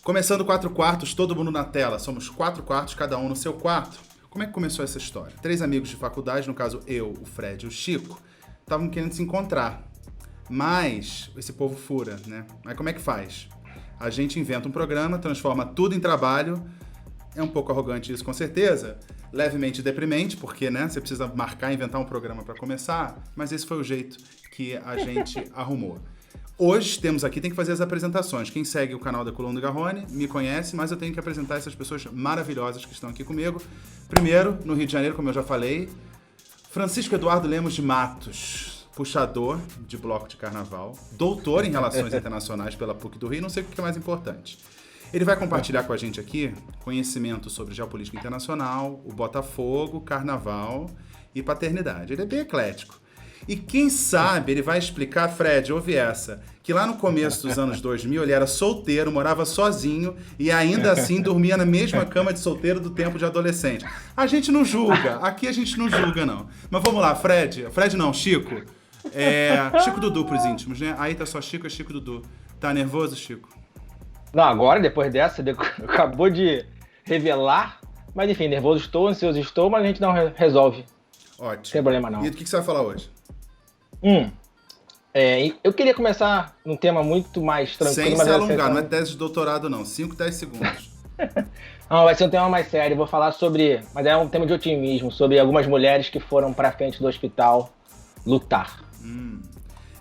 Começando 4 quartos, todo mundo na tela. Somos 4 quartos, cada um no seu quarto. Como é que começou essa história? 3 amigos de faculdade, no caso eu, o Fred e o Chico, estavam querendo se encontrar. Mas esse povo fura, né? Mas como é que faz? A gente inventa um programa, transforma tudo em trabalho. É um pouco arrogante isso, com certeza. Levemente deprimente, porque, né, você precisa marcar, inventar um programa para começar. Mas esse foi o jeito que a gente arrumou. Hoje temos aqui, tem que fazer as apresentações. Quem segue o canal da Coluna do Garrone me conhece, mas eu tenho que apresentar essas pessoas maravilhosas que estão aqui comigo. Primeiro, no Rio de Janeiro, como eu já falei, Francisco Eduardo Lemos de Matos, puxador de bloco de carnaval, doutor em Relações Internacionais pela PUC do Rio, não sei o que é mais importante. Ele vai compartilhar com a gente aqui conhecimento sobre geopolítica internacional, o Botafogo, carnaval e paternidade. Ele é bem eclético. E quem sabe ele vai explicar, Fred, ouve essa, que lá no começo dos anos 2000 ele era solteiro, morava sozinho e ainda assim dormia na mesma cama de solteiro do tempo de adolescente. A gente não julga, aqui a gente não julga não. Mas vamos lá, Fred. Fred não, Chico. Chico Dudu pros íntimos, né? Aí tá só Chico, é Chico Dudu. Tá nervoso, Chico? Não, agora, depois dessa, acabou de revelar. Mas enfim, nervoso estou, ansioso estou, mas a gente não resolve. Ótimo. Sem problema não. E o que você vai falar hoje? Eu queria começar num tema muito mais tranquilo. Sem se alongar, não é tese de doutorado não, 5, 10 segundos. Não, vai ser um tema mais sério, vou falar sobre, mas é um tema de otimismo, sobre algumas mulheres que foram pra frente do hospital lutar.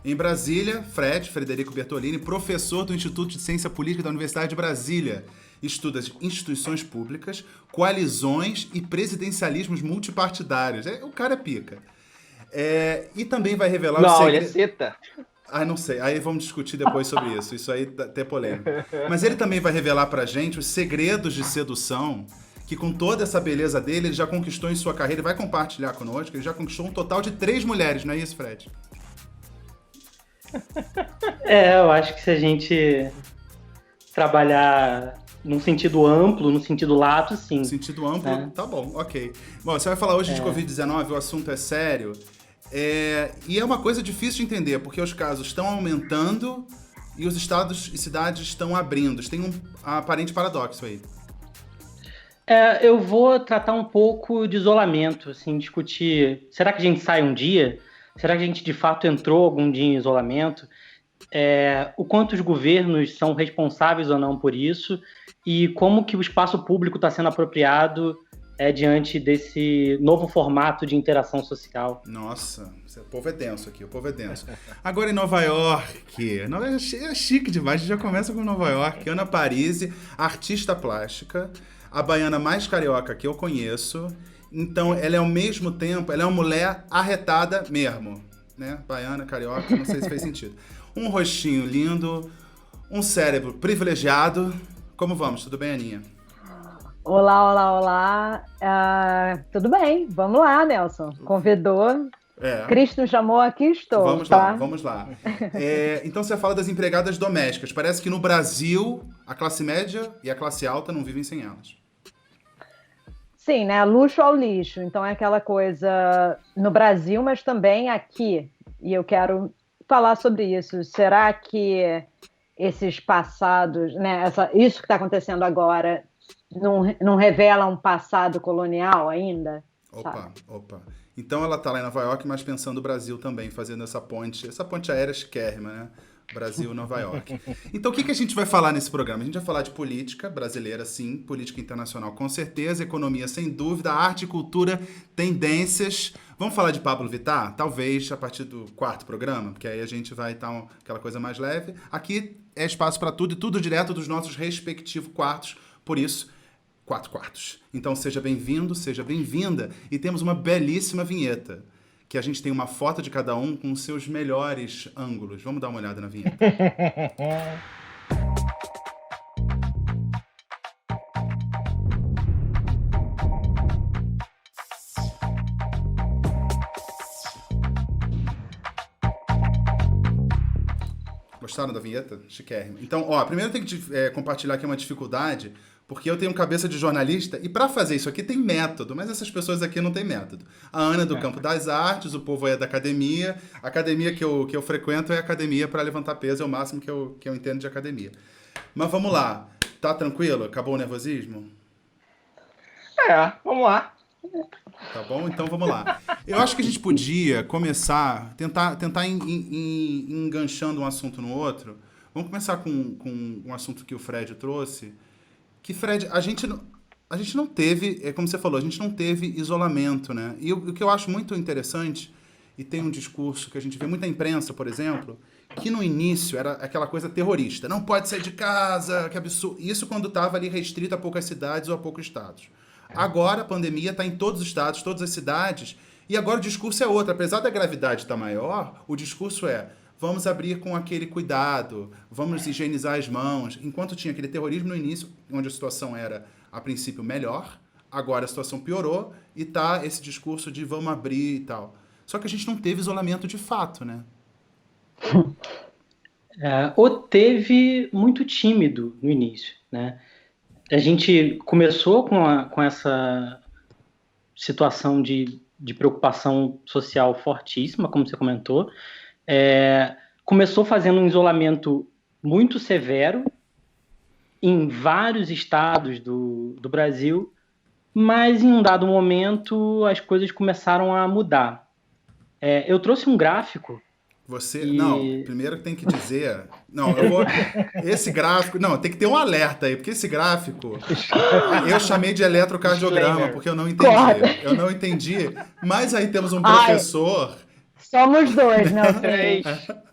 Em Brasília, Frederico Bertolini, professor do Instituto de Ciência Política da Universidade de Brasília, estuda as instituições públicas, coalizões e presidencialismos multipartidários. O cara é pica. E também vai revelar o segredo... ele é seta. Não sei. Aí vamos discutir depois sobre isso. Isso aí até polêmica. Mas ele também vai revelar pra gente os segredos de sedução que com toda essa beleza dele, ele já conquistou em sua carreira e vai compartilhar conosco. Ele já conquistou um total de 3 mulheres, não é isso, Fred? Eu acho que se a gente trabalhar num sentido amplo, no sentido lato, sim. No sentido amplo, Tá bom, ok. Bom, você vai falar hoje de Covid-19, o assunto é sério. E é uma coisa difícil de entender, porque os casos estão aumentando e os estados e cidades estão abrindo. Tem um aparente paradoxo aí. Eu vou tratar um pouco de isolamento, assim, discutir, será que a gente sai um dia? Será que a gente de fato entrou algum dia em isolamento? O quanto os governos são responsáveis ou não por isso e como que o espaço público está sendo apropriado diante desse novo formato de interação social. Nossa, o povo é denso aqui, o povo é denso. Agora em Nova York, é chique demais, a gente já começa com Nova York. Ana Parisi, artista plástica, a baiana mais carioca que eu conheço. Então, ela é ao mesmo tempo, ela é uma mulher arretada mesmo, né? Baiana, carioca, não sei se fez sentido. Um rostinho lindo, um cérebro privilegiado. Como vamos? Tudo bem, Aninha? Olá. Tudo bem, vamos lá, Nelson. Convidou. Cristo nos chamou, aqui estou. Vamos lá. Então, você fala das empregadas domésticas. Parece que no Brasil, a classe média e a classe alta não vivem sem elas. Sim, né? Luxo ao lixo. Então é aquela coisa no Brasil, mas também aqui. E eu quero falar sobre isso. Será que esses passados, né? Isso que está acontecendo agora não revela um passado colonial ainda? Opa. Então ela está lá em Nova York, mas pensando no Brasil também, fazendo essa ponte aérea chiquérrima, né? Brasil, Nova York. Então, o que a gente vai falar nesse programa? A gente vai falar de política brasileira, sim, política internacional, com certeza, economia, sem dúvida, arte e cultura, tendências. Vamos falar de Pablo Vittar? Talvez a partir do 4º programa, porque aí a gente vai estar aquela coisa mais leve. Aqui é espaço para tudo e tudo direto dos nossos respectivos quartos, por isso, 4 quartos. Então, seja bem-vindo, seja bem-vinda. E temos uma belíssima vinheta, que a gente tem uma foto de cada um com os seus melhores ângulos. Vamos dar uma olhada na vinheta. Gostaram da vinheta? Chiquérrimo. Então, primeiro eu tenho que compartilhar aqui uma dificuldade, porque eu tenho cabeça de jornalista e para fazer isso aqui tem método, mas essas pessoas aqui não têm método. A Ana é do campo das artes, o povo é da academia. A academia que eu frequento é a academia para levantar peso, é o máximo que eu entendo de academia. Mas vamos lá. Tá tranquilo? Acabou o nervosismo? Vamos lá. Tá bom? Então vamos lá. Eu acho que a gente podia começar, tentar enganchando um assunto no outro. Vamos começar com um assunto que o Fred trouxe. Que, Fred, a gente não teve, como você falou, a gente não teve isolamento, né? E o que eu acho muito interessante, e tem um discurso que a gente vê muito na imprensa, por exemplo, que no início era aquela coisa terrorista. Não pode sair de casa, que absurdo. Isso quando estava ali restrito a poucas cidades ou a poucos estados. Agora a pandemia está em todos os estados, todas as cidades, e agora o discurso é outro. Apesar da gravidade estar maior, o discurso é: vamos abrir com aquele cuidado, vamos higienizar as mãos. Enquanto tinha aquele terrorismo no início, onde a situação era, a princípio, melhor, agora a situação piorou e tá esse discurso de vamos abrir e tal. Só que a gente não teve isolamento de fato, né? Ou teve muito tímido no início, né? A gente começou com essa situação de preocupação social fortíssima, como você comentou. Começou fazendo um isolamento muito severo em vários estados do Brasil, mas em um dado momento as coisas começaram a mudar. Eu trouxe um gráfico. Não, primeiro tem que dizer... Não, eu vou... Esse gráfico... Não, tem que ter um alerta aí, porque esse gráfico... Eu chamei de eletrocardiograma, porque eu não entendi. Eu não entendi, mas aí temos um professor... Somos dois, né?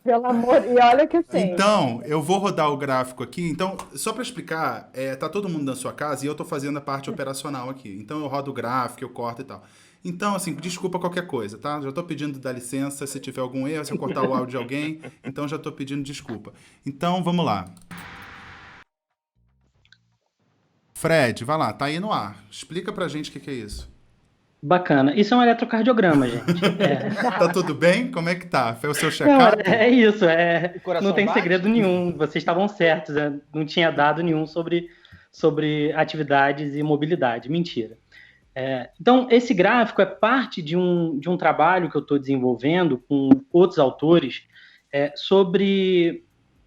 Pelo amor... E olha que sim. Então, eu vou rodar o gráfico aqui. Então, só para explicar, tá todo mundo na sua casa e eu tô fazendo a parte operacional aqui. Então, eu rodo o gráfico, eu corto e tal. Então, assim, desculpa qualquer coisa, tá? Já tô pedindo dá licença se tiver algum erro, se eu cortar o áudio de alguém. Então, já tô pedindo desculpa. Então, vamos lá. Fred, vai lá, tá aí no ar. Explica pra gente o que é isso. Bacana. Isso é um eletrocardiograma, gente. Tá tudo bem? Como é que tá? Foi o seu check-up? É isso. Não tem bate? segredo nenhum. Vocês estavam certos. Não tinha dado nenhum sobre atividades e mobilidade. Mentira. Então, esse gráfico é parte de um trabalho que eu estou desenvolvendo com outros autores sobre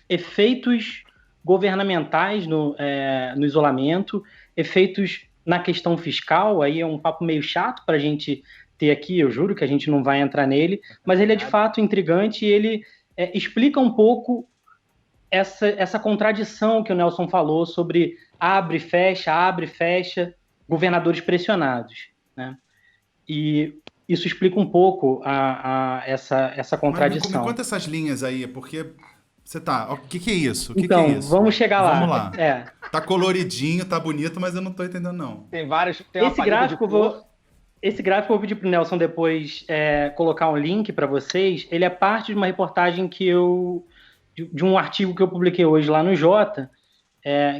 efeitos governamentais no isolamento, efeitos na questão fiscal. Aí é um papo meio chato para a gente ter aqui, eu juro que a gente não vai entrar nele, mas ele é de fato intrigante e ele explica um pouco essa contradição que o Nelson falou sobre abre, fecha, governadores pressionados, né? E isso explica um pouco essa contradição. Mas me conta essas linhas aí, porque você tá... O que é isso? O que então, é isso? Vamos chegar lá. Vamos lá. Tá coloridinho, tá bonito, mas eu não tô entendendo, não. Tem vários... Esse gráfico eu vou pedir pro Nelson depois colocar um link para vocês. Ele é parte de uma reportagem de um artigo que eu publiquei hoje lá no Jota,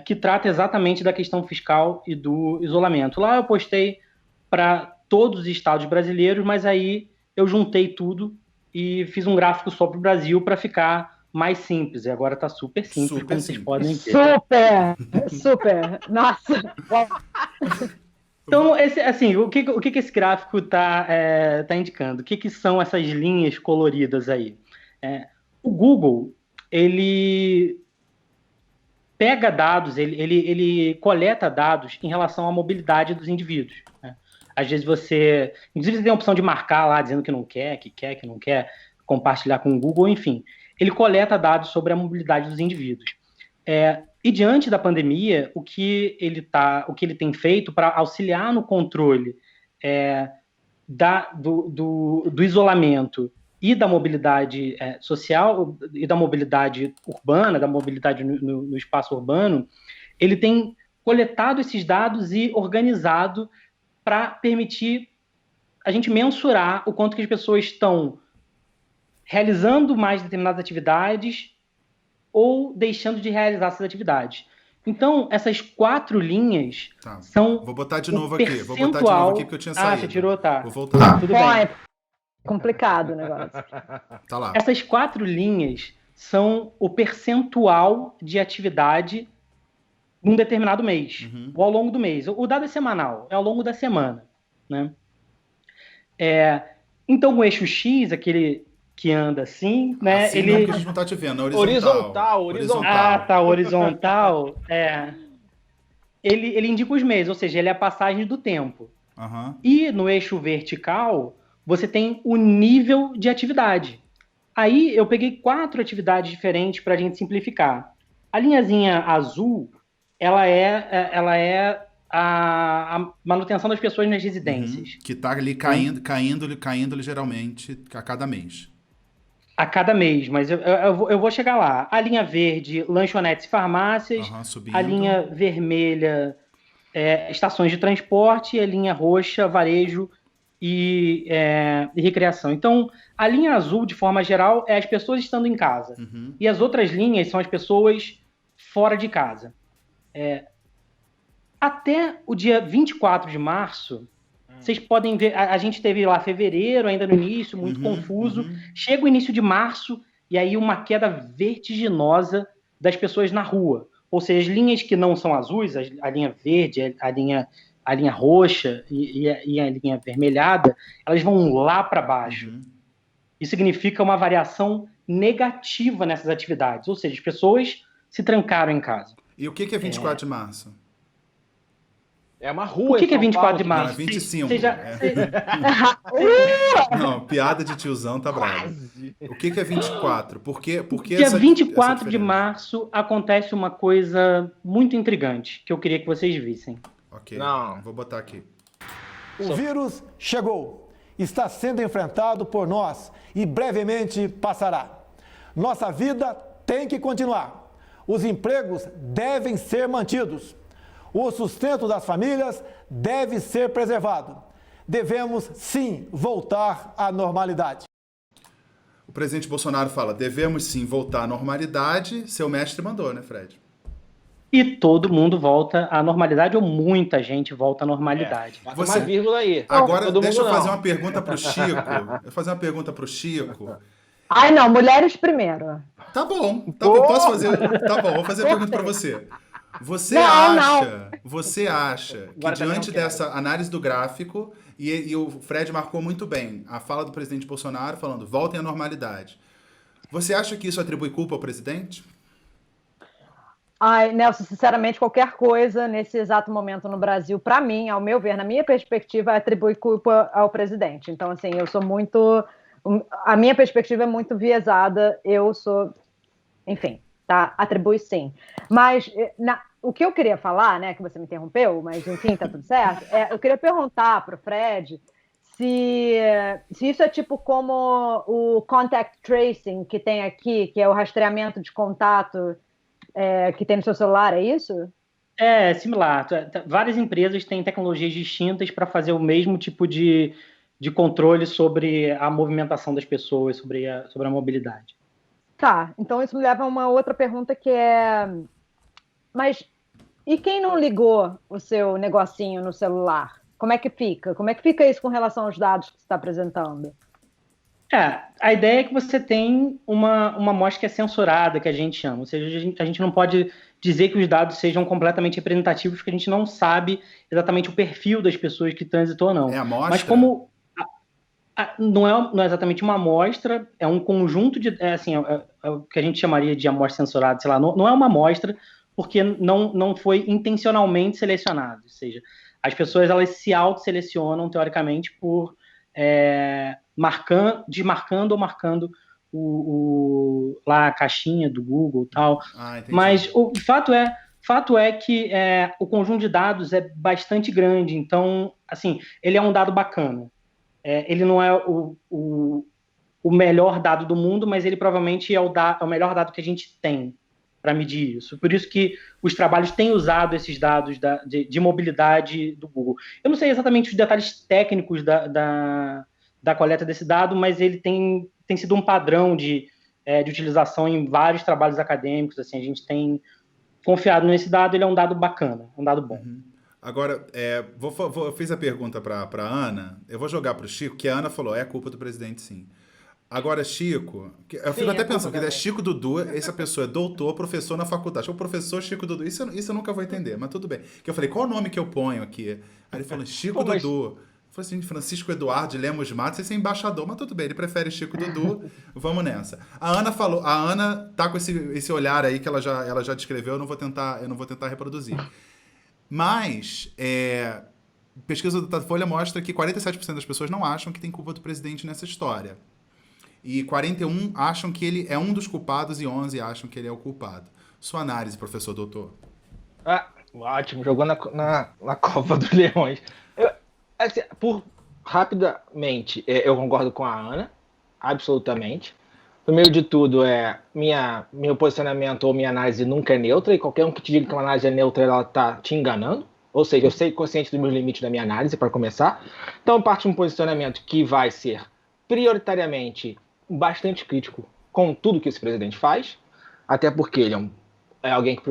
que trata exatamente da questão fiscal e do isolamento. Lá eu postei para todos os estados brasileiros, mas aí eu juntei tudo e fiz um gráfico só para o Brasil para ficar mais simples. E agora está super simples, como vocês podem ver. Super! Nossa! Então, o que esse gráfico está indicando? O que são essas linhas coloridas aí? O Google, ele pega dados, ele coleta dados em relação à mobilidade dos indivíduos, né? Às vezes inclusive você tem a opção de marcar lá, dizendo que não quer, que não quer compartilhar com o Google, enfim. Ele coleta dados sobre a mobilidade dos indivíduos. E diante da pandemia, o que ele tem feito para auxiliar no controle do isolamento e da mobilidade social e da mobilidade urbana, da mobilidade no espaço urbano, ele tem coletado esses dados e organizado para permitir a gente mensurar o quanto que as pessoas estão realizando mais determinadas atividades ou deixando de realizar essas atividades. Então, essas 4 linhas são... Vou botar de novo aqui. Vou botar de novo aqui porque eu tinha saído. Você tirou, tá. Vou voltar. Tudo bem. É complicado o negócio. Tá lá. Essas 4 linhas são o percentual de atividade num determinado mês, ou ao longo do mês. O dado é semanal, é ao longo da semana, né? Então, o eixo X, aquele que anda assim, né? Assim não, que a gente não tá te vendo, é horizontal. Horizontal. Ah, tá, horizontal. ele indica os meses, ou seja, ele é a passagem do tempo. Aham. E no eixo vertical, você tem o nível de atividade. Aí eu peguei 4 atividades diferentes para a gente simplificar. A linhazinha azul, ela é a manutenção das pessoas nas residências. Que tá ali caindo ligeiramente a cada mês. A cada mês, mas eu vou chegar lá. A linha verde, lanchonetes e farmácias. Subindo. A linha vermelha, estações de transporte. E a linha roxa, varejo e recreação. Então, a linha azul, de forma geral, é as pessoas estando em casa. E as outras linhas são as pessoas fora de casa. Até o dia 24 de março, vocês podem ver, a gente teve lá fevereiro, ainda no início, muito confuso. Chega o início de março, e aí uma queda vertiginosa das pessoas na rua. Ou seja, as linhas que não são azuis, a linha verde, a linha roxa e a linha vermelhada, elas vão lá para baixo. Isso significa uma variação negativa nessas atividades. Ou seja, as pessoas se trancaram em casa. E o que é 24 de março? É uma rua. O que é 24 de Não, março? é 25. Não, piada de tiozão tá bravo. O que é 24? Por que Dia 24 essa de março acontece uma coisa muito intrigante que eu queria que vocês vissem. Ok, Não. vou botar aqui. O vírus chegou, está sendo enfrentado por nós e brevemente passará. Nossa vida tem que continuar. Os empregos devem ser mantidos. O sustento das famílias deve ser preservado. Devemos, sim, voltar à normalidade. O presidente Bolsonaro fala, devemos sim voltar à normalidade. Seu mestre mandou, né, Fred? E todo mundo volta à normalidade, ou muita gente volta à normalidade. Você- Uma vírgula aí. Agora, Todo deixa eu mundo fazer não. uma pergunta pro Chico. Ai, não, mulheres primeiro. Tá bom, posso fazer. Tá bom, vou fazer a pergunta pra você. Você acha que Agora também diante não quero. dessa análise do gráfico, e o Fred marcou muito bem a fala do presidente Bolsonaro falando voltem à normalidade. Você acha que isso atribui culpa ao presidente? Ai, Nelson, sinceramente, qualquer coisa nesse exato momento no Brasil, para mim, ao meu ver, na minha perspectiva, atribui culpa ao presidente. Então, assim, eu sou muito... A minha perspectiva é muito viesada, eu sou... Enfim, tá? Atribui sim. Mas o que eu queria falar, né, que você me interrompeu, mas enfim, tá tudo certo, eu queria perguntar pro Fred se isso é tipo como o contact tracing que tem aqui, que é o rastreamento de contato que tem no seu celular, é isso? É similar. Várias empresas têm tecnologias distintas para fazer o mesmo tipo de controle sobre a movimentação das pessoas, sobre a mobilidade. Tá, então isso me leva a uma outra pergunta que é... Mas e quem não ligou o seu negocinho no celular? Como é que fica? Como é que fica isso com relação aos dados que você está apresentando? A ideia é que você tem uma amostra que é censurada, que a gente chama. Ou seja, a gente não pode dizer que os dados sejam completamente representativos, porque a gente não sabe exatamente o perfil das pessoas que transitou ou não. É amostra? Mas como não é exatamente uma amostra, é um conjunto de... É o que a gente chamaria de amostra censurada, sei lá. Não é uma amostra, porque não foi intencionalmente selecionado. Ou seja, as pessoas elas se auto-selecionam, teoricamente, por... desmarcando ou marcando lá a caixinha do Google e tal. Mas o fato é que o conjunto de dados é bastante grande, então, assim, ele é um dado bacana. Ele não é o melhor dado do mundo, mas ele provavelmente é o melhor dado que a gente tem para medir isso. Por isso que os trabalhos têm usado esses dados de mobilidade do Google. Eu não sei exatamente os detalhes técnicos da coleta desse dado, mas ele tem sido um padrão de utilização em vários trabalhos acadêmicos. Assim, a gente tem confiado nesse dado, ele é um dado bacana, um dado bom. Agora, eu fiz a pergunta para Ana, eu vou jogar para o Chico, que a Ana falou, é culpa do presidente, sim. Agora, Chico, eu fico até pensando, que é Chico Dudu, essa pessoa é doutor, professor na faculdade. O professor Chico Dudu, isso eu nunca vou entender, mas tudo bem. Que eu falei, qual o nome que eu ponho aqui? Aí ele falou, Chico Dudu. Eu falei assim, Francisco Eduardo de Lemos Matos, esse é embaixador, mas tudo bem, ele prefere Chico Dudu, vamos nessa. A Ana tá com esse olhar aí que ela já descreveu, eu não vou tentar reproduzir. Mas, pesquisa da Folha mostra que 47% das pessoas não acham que tem culpa do presidente nessa história. E 41% acham que ele é um dos culpados e 11% acham que ele é o culpado. Sua análise, professor doutor? Ótimo, jogou na Copa dos Leões. Rapidamente, eu concordo com a Ana, absolutamente. Primeiro de tudo, meu posicionamento ou minha análise nunca é neutra, e qualquer um que te diga que uma análise é neutra, ela está te enganando. Ou seja, eu sei consciente dos meus limites da minha análise, para começar. Então, parte de um posicionamento que vai ser prioritariamente bastante crítico com tudo que esse presidente faz, até porque ele é alguém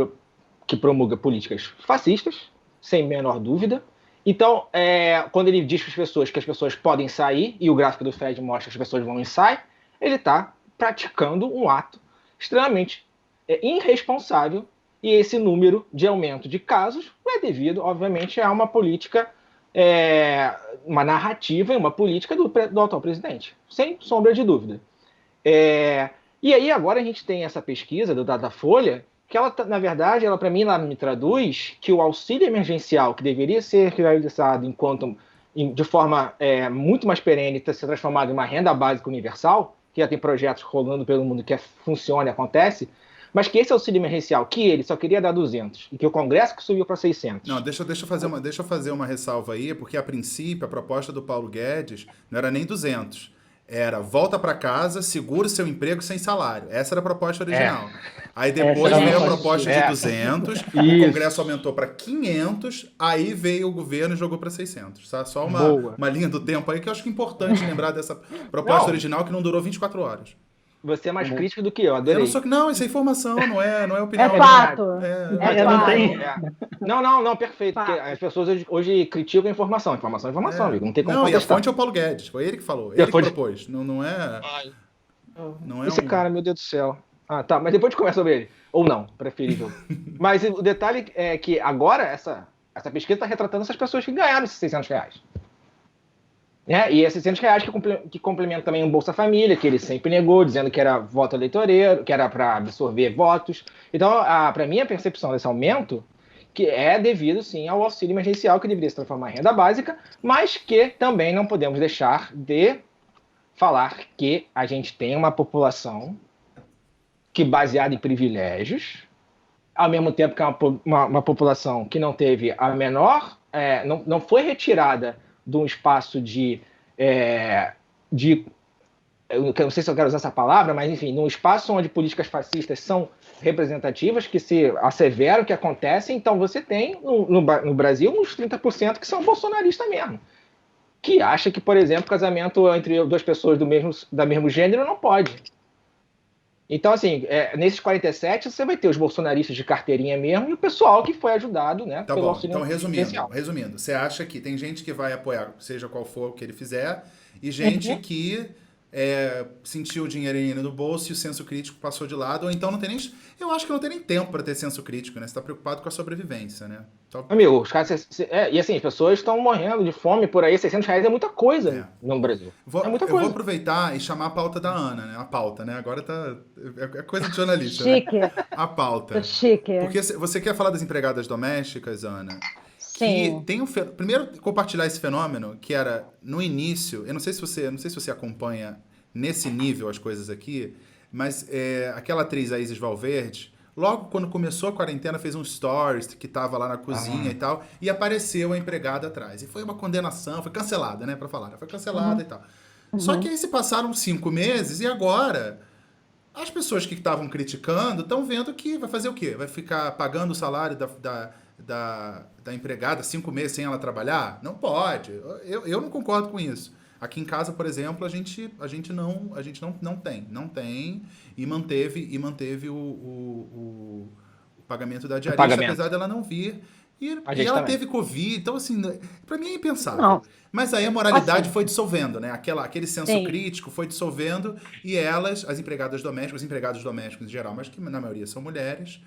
que promulga políticas fascistas, sem menor dúvida. Então, quando ele diz para as pessoas que as pessoas podem sair, e o gráfico do Fred mostra que as pessoas vão e saem, ele está praticando um ato extremamente irresponsável, e esse número de aumento de casos é devido, obviamente, a uma política, uma narrativa e uma política do atual presidente, sem sombra de dúvida. E aí agora a gente tem essa pesquisa do Datafolha, que ela, na verdade, para mim, ela me traduz que o auxílio emergencial, que deveria ser realizado de forma muito mais perene, ter se transformado em uma renda básica universal, que já tem projetos rolando pelo mundo que funciona e acontece, mas que esse auxílio emergencial, que ele só queria dar 200, e que o Congresso que subiu para 600. Não, deixa eu fazer uma ressalva aí, porque a princípio a proposta do Paulo Guedes não era nem 200. Era volta para casa, segura o seu emprego sem salário. Essa era a proposta original. Aí depois veio a proposta de 200, o Congresso aumentou para 500, aí veio o governo e jogou para 600. Tá? Só uma linha do tempo aí que eu acho que é importante lembrar dessa proposta original que não durou 24 horas. Você é mais crítico do que eu, adorei. Não, isso é informação, não é opinião. É fato. Não, perfeito. Porque as pessoas hoje criticam a informação. Informação é informação, amigo. Não tem como contestar. E a fonte é o Paulo Guedes. Foi ele que falou. Ele que propôs. Não é... Esse cara, meu Deus do céu. Tá. Mas depois a gente conversa sobre ele. Ou não, preferível. Mas o detalhe é que agora essa pesquisa está retratando essas pessoas que ganharam esses R$600. E esses R$600 que complementa também o Bolsa Família, que ele sempre negou, dizendo que era voto eleitoreiro, que era para absorver votos. Então, para mim, a percepção desse aumento que é devido, sim, ao auxílio emergencial, que deveria se transformar em renda básica, mas que também não podemos deixar de falar que a gente tem uma população que, baseada em privilégios, ao mesmo tempo que é uma população que não teve a menor... não foi retirada de um espaço eu não sei se eu quero usar essa palavra, mas enfim, num espaço onde políticas fascistas são representativas, que se asseveram, que acontecem, então você tem no Brasil uns 30% que são bolsonaristas mesmo, que acha que, por exemplo, casamento entre duas pessoas do mesmo gênero não pode. Então, assim, nesses 47, você vai ter os bolsonaristas de carteirinha mesmo e o pessoal que foi ajudado, né? Tá bom, então resumindo, você acha que tem gente que vai apoiar, seja qual for o que ele fizer, e gente que sentiu o dinheirinho no bolso e o senso crítico passou de lado, ou então não tem nem... Eu acho que não tem nem tempo para ter senso crítico, né? Você tá preocupado com a sobrevivência, né? Então... Amigo, os caras... e assim, as pessoas estão morrendo de fome por aí, R$600 é muita coisa no Brasil. É muita coisa. Eu vou aproveitar e chamar a pauta da Ana, né? A pauta, né? Agora tá... É coisa de jornalista, Chique. Né? A pauta. Chique. Porque você quer falar das empregadas domésticas, Ana? Sim. Que tem primeiro, compartilhar esse fenômeno, que era, no início... Eu não sei se você acompanha nesse nível as coisas aqui, mas aquela atriz, a Isis Valverde... Logo quando começou a quarentena, fez um stories que tava lá na cozinha e tal, e apareceu a empregada atrás. E foi uma condenação, foi cancelada, né, pra falar. Foi cancelada e tal. Só que aí se passaram 5 meses e agora as pessoas que estavam criticando estão vendo que vai fazer o quê? Vai ficar pagando o salário da empregada 5 meses sem ela trabalhar? Não pode. Eu não concordo com isso. Aqui em casa, por exemplo, a gente não tem e manteve o pagamento da diarista, apesar dela não vir. E ela também teve Covid, então assim, pra mim é impensável. Não. Mas aí a moralidade foi dissolvendo, né? Aquele senso crítico foi dissolvendo e as empregadas domésticas, os empregados domésticos em geral, mas que na maioria são mulheres,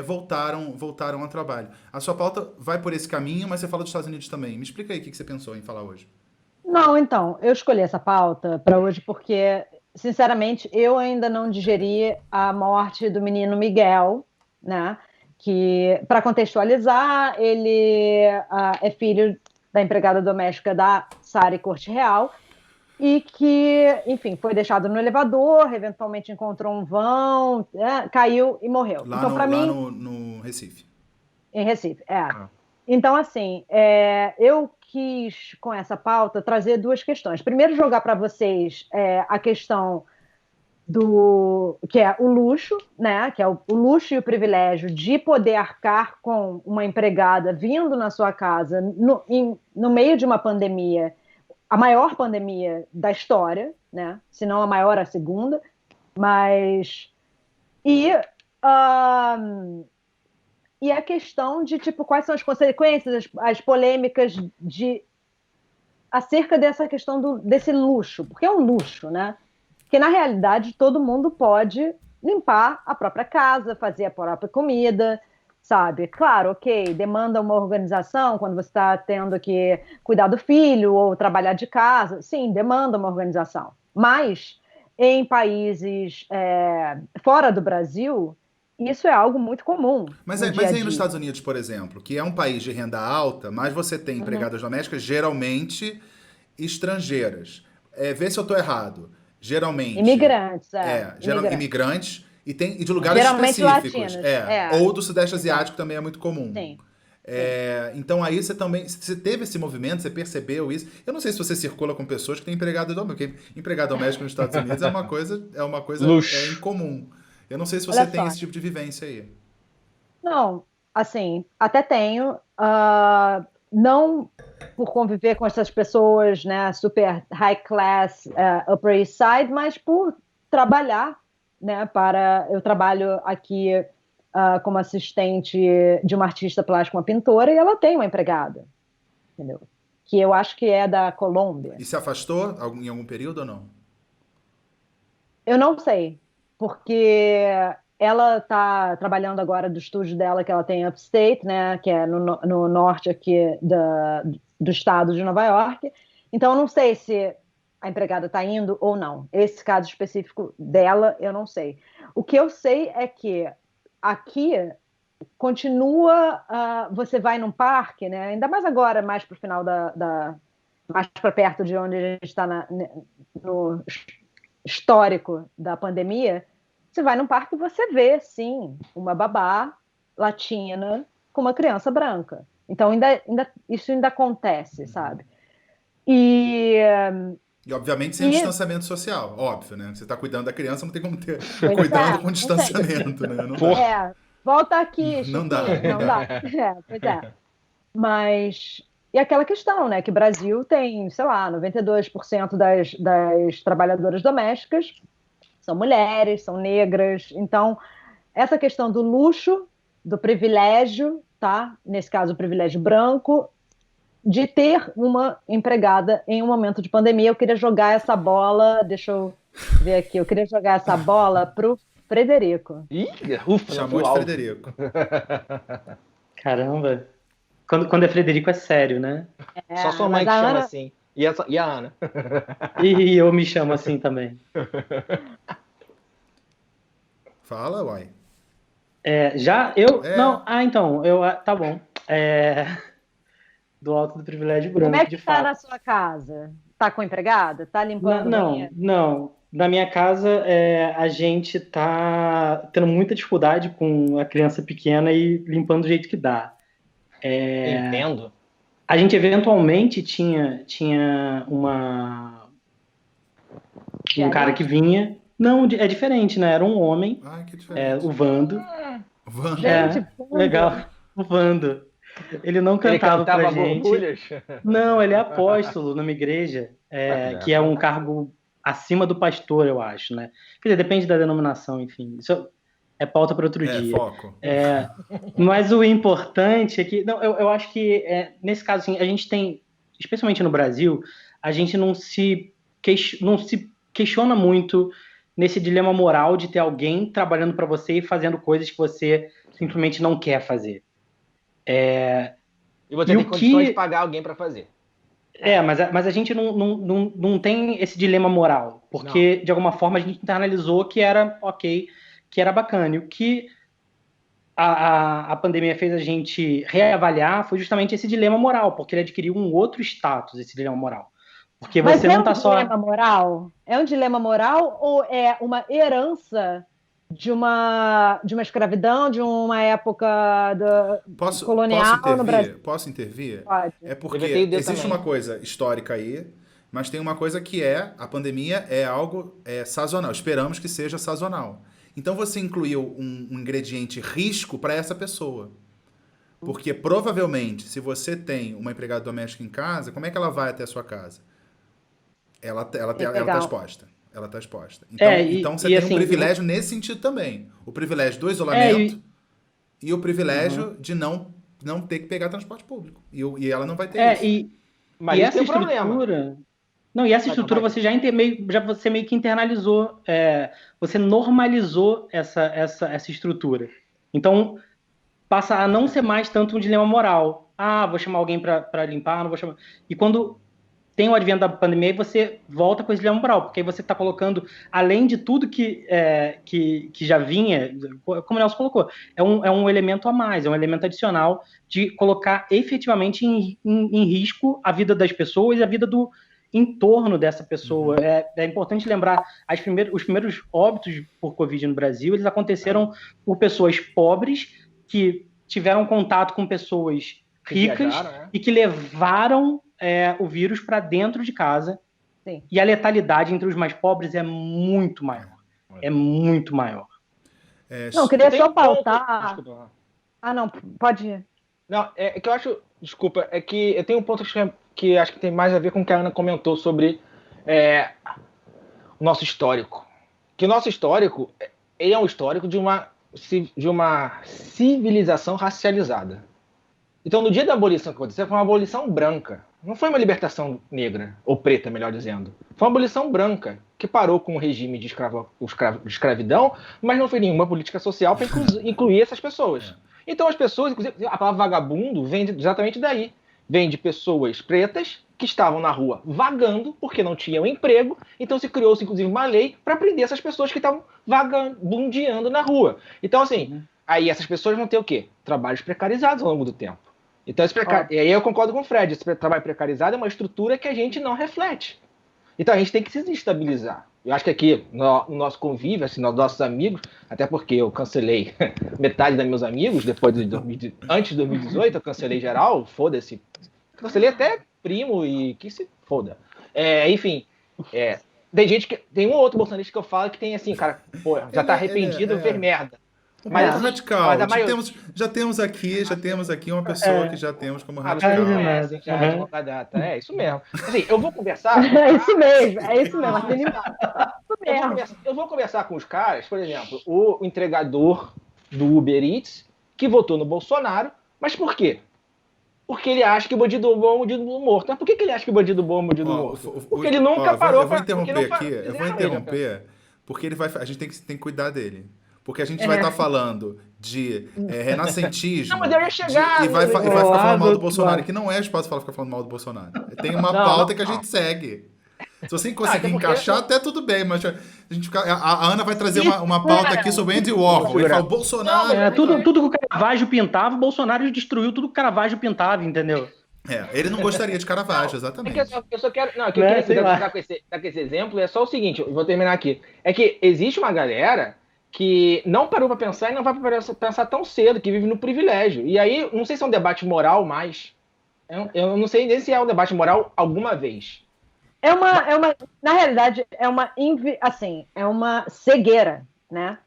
voltaram ao trabalho. A sua pauta vai por esse caminho, mas você fala dos Estados Unidos também. Me explica aí o que você pensou em falar hoje. Não, então, eu escolhi essa pauta para hoje porque, sinceramente, eu ainda não digeri a morte do menino Miguel, né? que, para contextualizar, ele é filho da empregada doméstica da Sara Corte Real, e que, enfim, foi deixado no elevador, eventualmente encontrou um vão, caiu e morreu. Lá, então, no, para mim, no Recife. Em Recife, Então, assim, eu quis, com essa pauta, trazer duas questões. Primeiro, jogar para vocês a questão que é o luxo, né? Que é o luxo e o privilégio de poder arcar com uma empregada vindo na sua casa no meio de uma pandemia, a maior pandemia da história, né? Se não a maior, a segunda. Mas... E a questão de, tipo, quais são as consequências, as polêmicas acerca dessa questão desse luxo, porque é um luxo, né? Porque, na realidade, todo mundo pode limpar a própria casa, fazer a própria comida, sabe? Claro, ok, demanda uma organização quando você está tendo que cuidar do filho ou trabalhar de casa. Sim, demanda uma organização. Mas, em países fora do Brasil, isso é algo muito comum. Mas aí nos Estados Unidos, por exemplo, que é um país de renda alta, mas você tem empregadas domésticas geralmente estrangeiras. Vê se eu estou errado. Geralmente. Imigrantes, imigrantes e de lugares geralmente específicos. latinos. Ou do Sudeste Asiático também é muito comum. Sim. Então aí você teve esse movimento, você percebeu isso. Eu não sei se você circula com pessoas que têm empregado doméstico, porque empregado doméstico nos Estados Unidos é uma coisa incomum. Eu não sei se você tem esse tipo de vivência aí. Não, assim, até tenho. Não por conviver com essas pessoas, né, super high class, Upper East Side, mas por trabalhar, né, eu trabalho aqui como assistente de uma artista plástica, uma pintora, e ela tem uma empregada, entendeu? Que eu acho que é da Colômbia. E se afastou em algum período ou não? Eu não sei, porque ela está trabalhando agora do estúdio dela, que ela tem upstate, né, que é no norte aqui do estado de Nova York. Então, eu não sei se a empregada está indo ou não. Esse caso específico dela, eu não sei. O que eu sei é que aqui continua, você vai num parque, né, ainda mais agora, mais para o final mais para perto de onde a gente está no histórico da pandemia. Você vai num parque e você vê, sim, uma babá latina com uma criança branca. Então, isso ainda acontece, sabe? E obviamente, sem distanciamento social, óbvio, né? Você está cuidando da criança, não tem como ter cuidado com distanciamento, né? Não dá. Volta aqui, Chico. Não dá. Pois é. Mas... E aquela questão, né? Que o Brasil tem, sei lá, 92% das trabalhadoras domésticas são mulheres, são negras. Então, essa questão do luxo, do privilégio, tá? Nesse caso, o privilégio branco, de ter uma empregada em um momento de pandemia. Eu queria jogar essa bola, deixa eu ver aqui, eu queria jogar essa bola pro Frederico. Chamou de Frederico. Caramba. Quando é Frederico é sério, né? Só sua mãe que chama assim. E a Ana? E eu me chamo assim também. Fala, uai. Não, então, tá bom. Do alto do privilégio branco, como é que de tá fato. na sua casa? Tá com empregada? Tá limpando banheiro? Não. Na minha casa, a gente tá tendo muita dificuldade com a criança pequena e limpando do jeito que dá. Entendo. A gente eventualmente tinha um cara que vinha. Não, é diferente, né? Era um homem. Ai, que diferente. O Vando. Gente, legal. O Vando. Ele não cantava pra gente. Borbulhas? Não, ele é apóstolo numa igreja, que é um cargo acima do pastor, eu acho, né? Quer dizer, depende da denominação, enfim. Isso é pauta para outro dia. Foco. Mas o importante é que... Não, eu acho que, nesse caso, assim, a gente tem, especialmente no Brasil, a gente não se questiona muito nesse dilema moral de ter alguém trabalhando para você e fazendo coisas que você simplesmente não quer fazer. E você tem condições de pagar alguém para fazer. Mas a gente não tem esse dilema moral, porque de alguma forma a gente internalizou que era ok, que era bacana. E o que a pandemia fez a gente reavaliar foi justamente esse dilema moral, porque ele adquiriu um outro status, esse dilema moral. Porque Mas você não está só... dilema moral? É um dilema moral ou é uma herança de uma escravidão, de uma época colonial no Brasil? Posso intervir? Pode. É porque existe uma coisa histórica aí, mas tem uma coisa que a pandemia é algo sazonal. Esperamos que seja sazonal. Então você incluiu um ingrediente risco para essa pessoa. Porque provavelmente, se você tem uma empregada doméstica em casa, como é que ela vai até a sua casa? Ela tá exposta. Ela está exposta. Então você tem assim, um privilégio nesse sentido também. O privilégio do isolamento e o privilégio de não ter que pegar transporte público. E ela não vai ter isso. Mas essa tem estrutura... Não, e essa estrutura você já meio que internalizou, você normalizou essa estrutura. Então, passa a não ser mais tanto um dilema moral. Ah, vou chamar alguém para limpar, não vou chamar... E quando tem o advento da pandemia, você volta com esse dilema moral, porque aí você está colocando, além de tudo que já vinha, como o Nelson colocou, é um elemento a mais, é um elemento adicional de colocar efetivamente em risco a vida das pessoas e a vida do entorno dessa pessoa. É importante lembrar, os primeiros óbitos por Covid no Brasil, eles aconteceram por pessoas pobres que tiveram contato com pessoas ricas e que levaram o vírus para dentro de casa. Sim. E a letalidade entre os mais pobres é muito maior. É muito maior. Não, queria só pautar... não, pode ir. Não, é que eu acho... Desculpa, é que eu tenho um ponto que acho que tem mais a ver com o que a Ana comentou sobre o nosso histórico. Que o nosso histórico, ele é um histórico de uma civilização racializada. Então, no dia da abolição que aconteceu, foi uma abolição branca. Não foi uma libertação negra, ou preta, melhor dizendo. Foi uma abolição branca, que parou com o regime de escravidão, mas não fez nenhuma política social para incluir essas pessoas. Então, as pessoas, inclusive, a palavra vagabundo vem exatamente daí. Vem de pessoas pretas que estavam na rua vagando porque não tinham emprego, então se criou-se, inclusive, uma lei para prender essas pessoas que estavam vagabundeando na rua. Então, assim, aí essas pessoas vão ter o quê? Trabalhos precarizados ao longo do tempo. Então, e aí eu concordo com o Fred, esse trabalho precarizado é uma estrutura que a gente não reflete. Então, a gente tem que se desestabilizar. Eu acho que aqui, no nosso convívio, assim, nos nossos amigos, até porque eu cancelei metade dos meus amigos, antes de 2018, eu cancelei geral, foda-se. Cancelei até primo e que se foda. Enfim, tem um ou outro bolsonarista que eu falo que tem assim, cara, pô, já tá arrependido, fez merda. Mas radical. Já temos aqui uma pessoa que já temos como radical. É isso mesmo. Assim, eu vou conversar. É isso mesmo. Eu vou conversar com os caras, por exemplo, o entregador do Uber Eats, que votou no Bolsonaro, mas por quê? Porque ele acha que o bandido bom é o bandido morto. Mas por que ele acha que o bandido bom é o bandido morto? Porque ele nunca parou para... Eu vou interromper, porque a gente tem que cuidar dele. Porque a gente vai estar falando de renascentismo. Não, mas eu ia chegar. E vai ficar falando mal do Bolsonaro, que não é espaço para ficar falando mal do Bolsonaro. Tem uma pauta que a gente segue. Se você conseguir encaixar, até tudo bem, mas a Ana vai trazer uma pauta aqui sobre Andy Warhol. Ele fala, Bolsonaro... Tudo que o Caravaggio pintava, o Bolsonaro destruiu tudo que o Caravaggio pintava, entendeu? Ele não gostaria de Caravaggio, exatamente. Eu só quero... Não, o que eu quero dar com esse exemplo é só o seguinte, eu vou terminar aqui. É que existe uma galera que não parou para pensar e não vai pensar tão cedo, que vive no privilégio. E aí, não sei se é um debate moral mais... Eu não sei nem se é um debate moral alguma vez. Na realidade, é uma cegueira, né?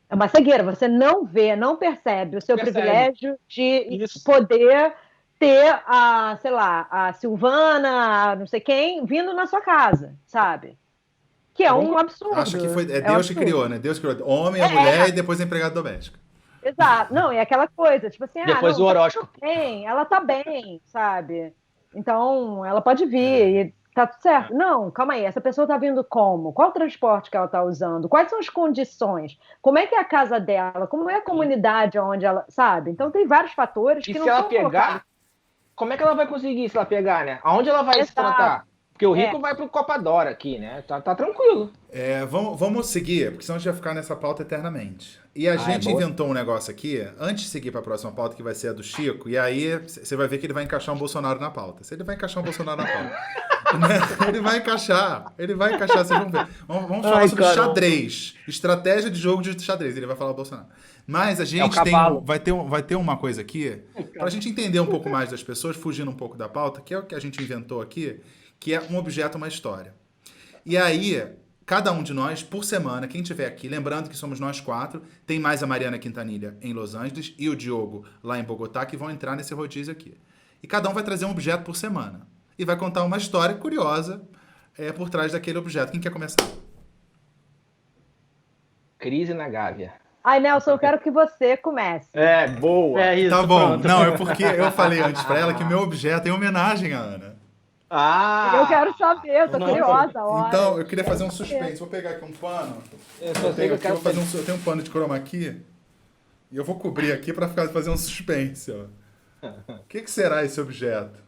É uma cegueira. Você não vê, não percebe o seu privilégio de poder ter a Silvana, não sei quem, vindo na sua casa, sabe? Que é um absurdo. Acho que foi Deus que criou, né? Deus criou homem, a mulher e depois a empregada doméstica. Exato. Não, é aquela coisa, tipo assim, depois o horóscopo. Ela tá bem, sabe? Então, ela pode vir e tá tudo certo. Não, calma aí, essa pessoa tá vindo como? Qual o transporte que ela tá usando? Quais são as condições? Como é que é a casa dela? Como é a comunidade onde ela... Sabe? Então, tem vários fatores que não se ela são pegar, colocados. como é que ela vai conseguir se ela pegar, né? Aonde ela vai se tratar? Porque o Rico vai pro Copa Dora aqui, né? Tá tranquilo. Vamos seguir, porque senão a gente vai ficar nessa pauta eternamente. E a gente inventou um negócio aqui, antes de seguir para a próxima pauta, que vai ser a do Chico, e aí você vai ver que ele vai encaixar um Bolsonaro na pauta. Se ele vai encaixar um Bolsonaro na pauta. Né? Ele vai encaixar, vocês vão ver. Vamos falar sobre xadrez, estratégia de jogo de xadrez, ele vai falar o Bolsonaro. Mas a gente vai ter uma coisa aqui, para a gente entender um pouco mais das pessoas, fugindo um pouco da pauta, que é o que a gente inventou aqui, que é um objeto, uma história. E aí, cada um de nós, por semana, quem estiver aqui, lembrando que somos nós 4, tem mais a Mariana Quintanilha em Los Angeles e o Diogo lá em Bogotá, que vão entrar nesse rodízio aqui. E cada um vai trazer um objeto por semana. E vai contar uma história curiosa por trás daquele objeto. Quem quer começar? Crise na Gávea. Ai, Nelson, eu quero que você comece. Boa. É isso, Tá bom. pronto. Não, é porque eu falei antes pra ela que meu objeto é em homenagem à Ana. Eu quero saber, eu tô curiosa. Olha. Então, eu queria fazer um suspense. Vou pegar aqui um pano. Eu tenho um pano de chroma key. E eu vou cobrir aqui pra fazer um suspense, ó. O que será esse objeto?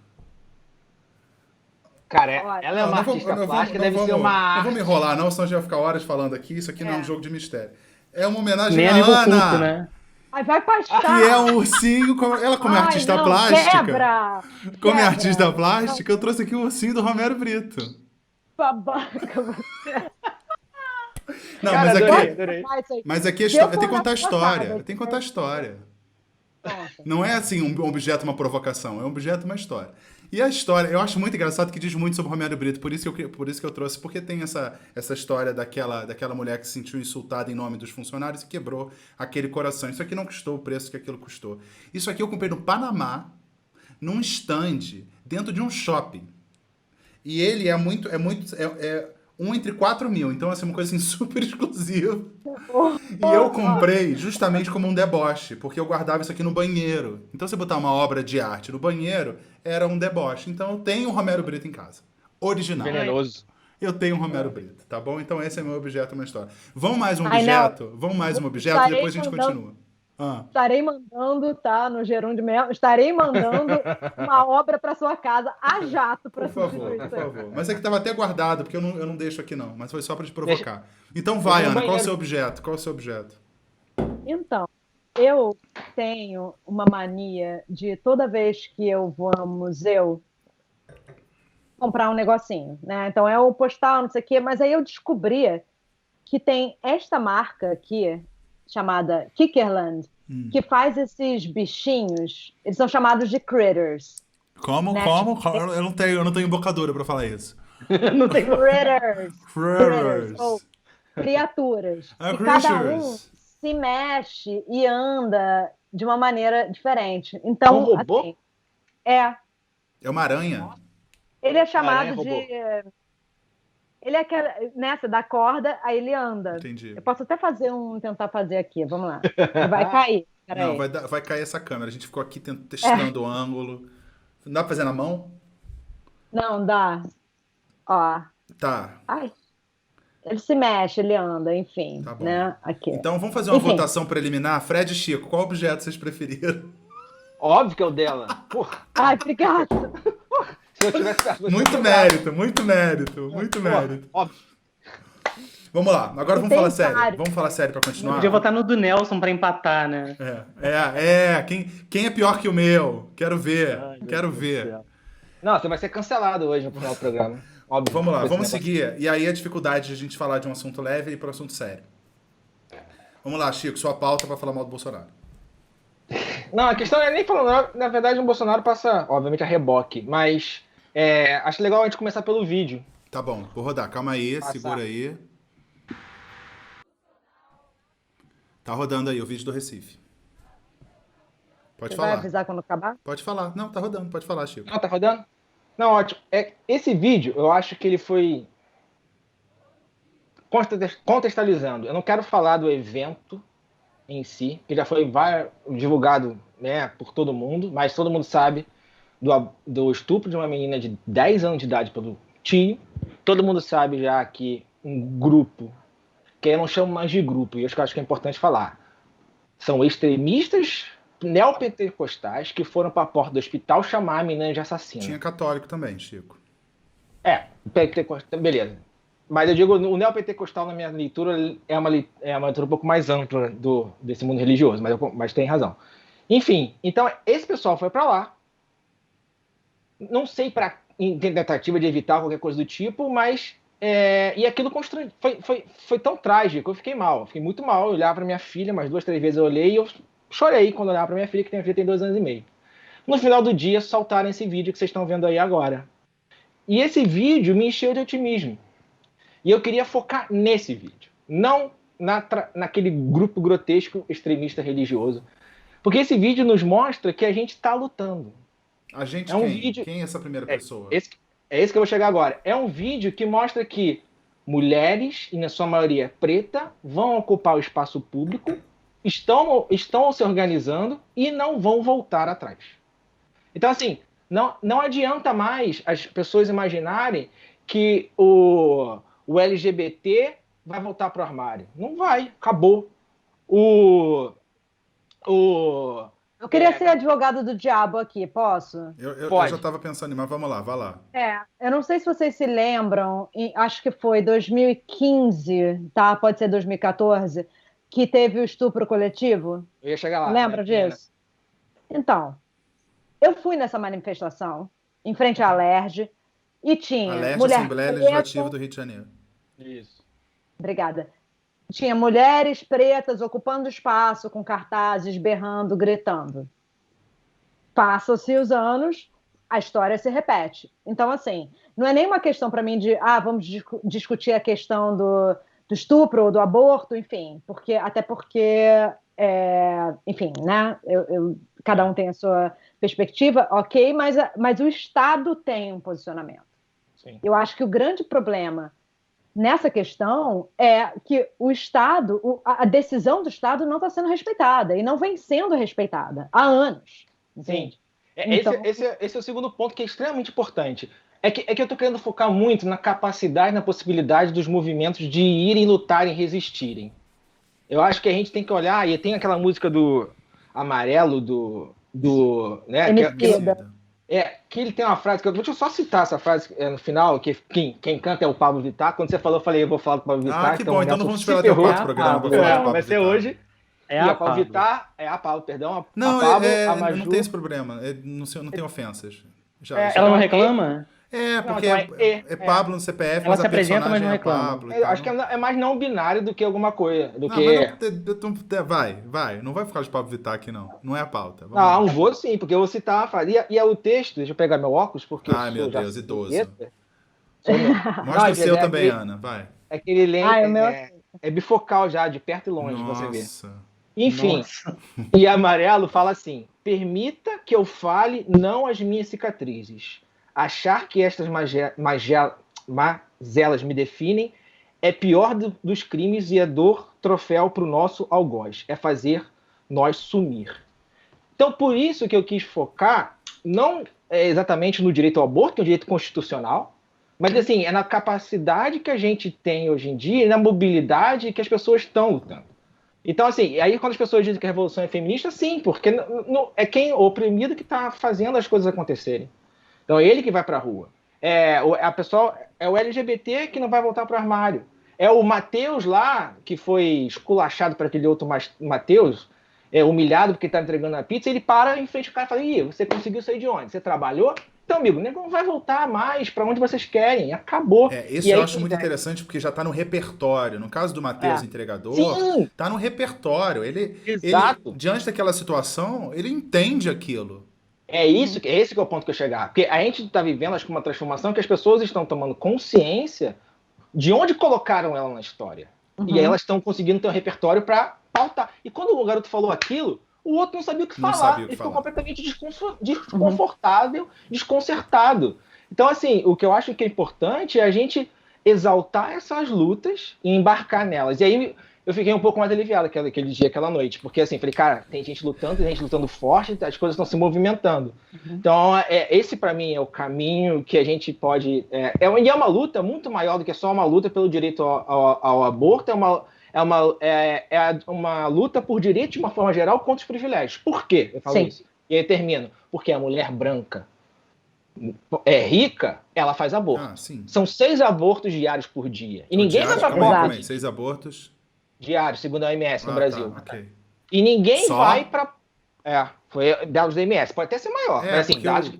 Cara, ela é uma artista plástica, deve ser uma arte. Não vou me enrolar, não, senão a gente vai ficar horas falando aqui. Isso aqui não é um jogo de mistério. É uma homenagem Nem à amigo Ana. oculto, né? Ai, vai pastar. Que é um ursinho. Ela, como é artista plástica. Como é artista plástica, eu trouxe aqui o ursinho do Romero Brito. Babaca você. Não, Cara, adorei. Mas Mas aqui tem que contar a história. Tem que contar a história. Não é assim um objeto, uma provocação. É um objeto, uma história. E a história, eu acho muito engraçado que diz muito sobre o Romero Brito, por isso que eu trouxe, porque tem essa história daquela mulher que se sentiu insultada em nome dos funcionários e quebrou aquele coração. Isso aqui não custou o preço que aquilo custou. Isso aqui eu comprei no Panamá, num stand, dentro de um shopping. E ele é 1 entre 4 mil, então assim, uma coisa assim, super exclusiva. E eu comprei justamente como um deboche, porque eu guardava isso aqui no banheiro. Então, se eu botar uma obra de arte no banheiro, era um deboche. Então, eu tenho um Romero Brito em casa. Original. Venenoso. Eu tenho um Romero Brito, tá bom? Então, esse é meu objeto, uma história. Vamos mais um objeto? Vamos mais um objeto, depois a gente continua. Estarei mandando, tá? No Gerúndio Melo, estarei mandando uma obra para sua casa a jato para substituir. Por favor. Mas é que estava até guardado, porque eu não deixo aqui não. Mas foi só para te provocar. Então vai, Ana, qual é o seu objeto? Então, eu tenho uma mania de toda vez que eu vou ao museu comprar um negocinho, né? Então é o postal, não sei o quê, mas aí eu descobri que tem esta marca aqui, chamada Kickerland, que faz esses bichinhos, eles são chamados de critters. Como? Eu não tenho embocadura para falar isso. Não tem critters. Ou criaturas. E cada um se mexe e anda de uma maneira diferente. Então, um robô? Assim, é uma aranha? Ele é chamado de... Ele é aquela, nessa da corda, aí ele anda. Entendi. Eu posso até tentar fazer aqui, vamos lá. Vai cair. Não, vai cair essa câmera. A gente ficou aqui testando o ângulo. Não dá pra fazer na mão? Não, dá. Ó. Tá. Ai. Ele se mexe, ele anda, enfim. Tá bom. Né? Aqui. Então vamos fazer uma votação preliminar. Fred e Chico, qual objeto vocês preferiram? Óbvio que é o dela. Porra. Ai, obrigada. Se eu tivesse... Muito mérito. Óbvio. Vamos lá, agora vamos falar sério. Vamos falar sério pra continuar. Podia votar no do Nelson pra empatar, né? Quem é pior que o meu? Quero ver. Não, você vai ser cancelado hoje no final do programa. Óbvio. Vamos lá, vamos seguir. E aí a dificuldade de a gente falar de um assunto leve e ir para um assunto sério. Vamos lá, Chico, sua pauta para falar mal do Bolsonaro. Não, a questão é nem falando, na verdade o Bolsonaro passa, obviamente, a reboque, mas acho legal a gente começar pelo vídeo. Tá bom, vou rodar, calma aí, segura aí. Tá rodando aí o vídeo do Recife. Pode falar. Vai avisar quando acabar? Pode falar. Não, tá rodando, pode falar, Chico. Não, tá rodando? Não, ótimo. Esse vídeo, eu acho que ele foi contextualizando. Eu não quero falar do evento em si, que já foi divulgado, né, por todo mundo, mas todo mundo sabe do estupro de uma menina de 10 anos de idade pelo tio. Todo mundo sabe já que um grupo, que eu não chamo mais de grupo, e eu acho que é importante falar, são extremistas neopentecostais que foram para a porta do hospital chamar a menina de assassina. Tinha católico também, Chico. Pentecostal, beleza. Mas eu digo, o neopentecostal, na minha leitura, é uma leitura um pouco mais ampla desse mundo religioso, mas tem razão. Enfim, então esse pessoal foi para lá. Não sei em tentativa de evitar qualquer coisa do tipo, mas e aquilo foi tão trágico, eu fiquei mal, fiquei muito mal. Eu olhava para minha filha, umas 2, 3 vezes eu olhei e eu chorei quando eu olhava para minha filha, que tem 2 anos e meio. No final do dia, soltaram esse vídeo que vocês estão vendo aí agora. E esse vídeo me encheu de otimismo. E eu queria focar nesse vídeo, não naquele grupo grotesco extremista religioso. Porque esse vídeo nos mostra que a gente está lutando. A gente vídeo... Quem é essa primeira pessoa? Esse que eu vou chegar agora. É um vídeo que mostra que mulheres, e na sua maioria preta, vão ocupar o espaço público, estão se organizando e não vão voltar atrás. Então, assim, não adianta mais as pessoas imaginarem que o LGBT vai voltar para o armário. Não vai, acabou. Eu queria ser advogado do diabo aqui, posso? Eu já estava pensando, mas vamos lá, vai lá. Eu não sei se vocês se lembram, acho que foi 2015, tá? Pode ser 2014, que teve o estupro coletivo. Eu ia chegar lá. Lembra disso? Então, eu fui nessa manifestação, em frente à Alerj, e tinha Alerj, mulher Assembleia preta... Legislativa do Rio de Janeiro. Isso. Obrigada. Tinha mulheres pretas ocupando espaço, com cartazes, berrando, gritando. Passam-se os anos, a história se repete. Então, assim, não é nenhuma questão para mim de vamos discutir a questão do estupro ou do aborto, enfim, até porque, enfim, né? Cada um tem a sua perspectiva, ok, mas o Estado tem um posicionamento. Sim. Eu acho que o grande problema nessa questão é que o Estado, a decisão do Estado não está sendo respeitada e não vem sendo respeitada há anos. Entende? Sim. Então... Esse é o segundo ponto que é extremamente importante. É que eu estou querendo focar muito na capacidade, na possibilidade dos movimentos de irem, lutarem, resistirem. Eu acho que a gente tem que olhar, e tem aquela música do Amarelo, né, que ele tem uma frase, deixa eu só citar essa frase no final, que quem canta é o Pablo Vittar. Quando você falou, eu falei, eu vou falar do Pablo Vittar. Que bom, então não vamos esperar até o quarto programa para falar do Pablo vai ser Vittar. hoje. A Pablo Vittar, a Pablo, perdão. Não, a Pablo, a Maju, não tem esse problema, não tem ofensas. Ela não reclama? Porque é Pablo no CPF, ela mas se a apresenta, mas não personagem reclama. Pablo. Acho que é mais não binário do que alguma coisa. Vai. Não vai ficar de Pablo Vittar aqui, não. Não é a pauta. Não vou sim, porque eu vou citar a frase. E é o texto, deixa eu pegar meu óculos, porque Ai, meu Deus, idoso. Mostra o seu também, Ana, vai. É que ele é bifocal já, de perto e longe, você vê. Enfim, e Amarelo fala assim: permita que eu fale não as minhas cicatrizes. Achar que estas mazelas me definem é pior dos crimes e é dor troféu para o nosso algoz. É fazer nós sumir. Então, por isso que eu quis focar, não exatamente no direito ao aborto, que é um direito constitucional, mas assim, é na capacidade que a gente tem hoje em dia e na mobilidade que as pessoas estão lutando. Então, assim, aí quando as pessoas dizem que a revolução é feminista, sim, porque é quem o oprimido que está fazendo as coisas acontecerem. Então é ele que vai para a rua. É o LGBT que não vai voltar para o armário. É o Matheus lá, que foi esculachado para aquele outro Matheus, humilhado porque está entregando a pizza, ele para em frente ao cara e fala: Ih, você conseguiu sair de onde? Você trabalhou? Então, amigo, o nego não vai voltar mais para onde vocês querem. Acabou. Isso eu acho muito interessante, porque já está no repertório. No caso do Matheus, entregador, está no repertório. Ele, diante daquela situação, ele entende aquilo. Esse que é o ponto que eu chegar. Porque a gente está vivendo, acho que uma transformação que as pessoas estão tomando consciência de onde colocaram ela na história. E aí elas estão conseguindo ter um repertório para pautar. E quando o garoto falou aquilo, o outro não sabia o que falar. Ele ficou completamente desconfortável, desconcertado. Então, assim, o que eu acho que é importante é a gente exaltar essas lutas e embarcar nelas. E aí eu fiquei um pouco mais aliviado aquele dia, aquela noite. Porque, assim, falei, cara, tem gente lutando forte, as coisas estão se movimentando. Então, esse, para mim, é o caminho que a gente pode... E é uma luta muito maior do que só uma luta pelo direito ao aborto. É uma luta por direito, de uma forma geral, contra os privilégios. Por quê eu falo isso? E aí eu termino. Porque a mulher branca é rica, ela faz aborto. Ah, sim. São 6 abortos diários por dia. E ninguém vai pra porta. 6 abortos diários, segundo a OMS no Brasil. Tá, okay. E ninguém vai pra... foi dados da OMS. Pode até ser maior, mas assim, dados...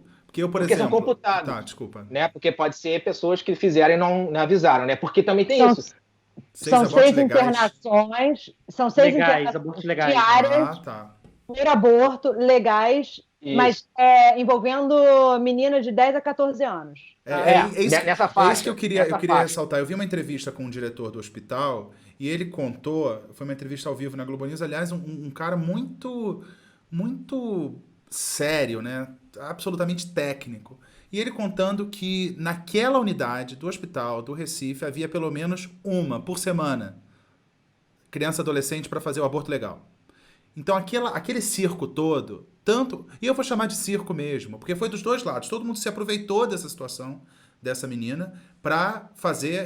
Porque são computados. Tá, desculpa. Né? Porque pode ser pessoas que fizeram e não avisaram, né? Porque também tem isso. São 6 internações. São 6 abortos legais. Diárias. Primeiro aborto, legais, isso. Mas envolvendo meninas de 10 a 14 anos. Nessa faixa. É isso que eu queria ressaltar. Eu vi uma entrevista com o diretor do hospital e ele contou, foi uma entrevista ao vivo na Globo News, aliás, um cara muito, muito sério, né? Absolutamente técnico. E ele contando que naquela unidade do hospital do Recife havia pelo menos uma por semana criança e adolescente para fazer o aborto legal. Então aquele circo todo, e eu vou chamar de circo mesmo, porque foi dos dois lados, todo mundo se aproveitou dessa situação dessa menina para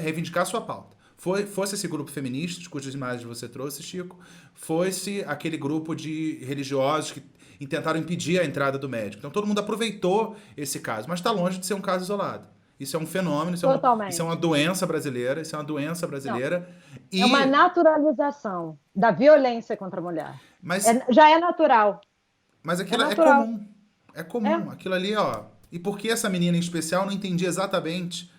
reivindicar a sua pauta. Fosse esse grupo feminista, cujas imagens você trouxe, Chico, fosse aquele grupo de religiosos que tentaram impedir a entrada do médico. Então todo mundo aproveitou esse caso, mas está longe de ser um caso isolado. Isso é um fenômeno, isso é uma doença brasileira, É uma naturalização da violência contra a mulher. Mas, já é natural. Mas aquilo é comum. É comum. Aquilo ali, ó. E por que essa menina em especial não entendi exatamente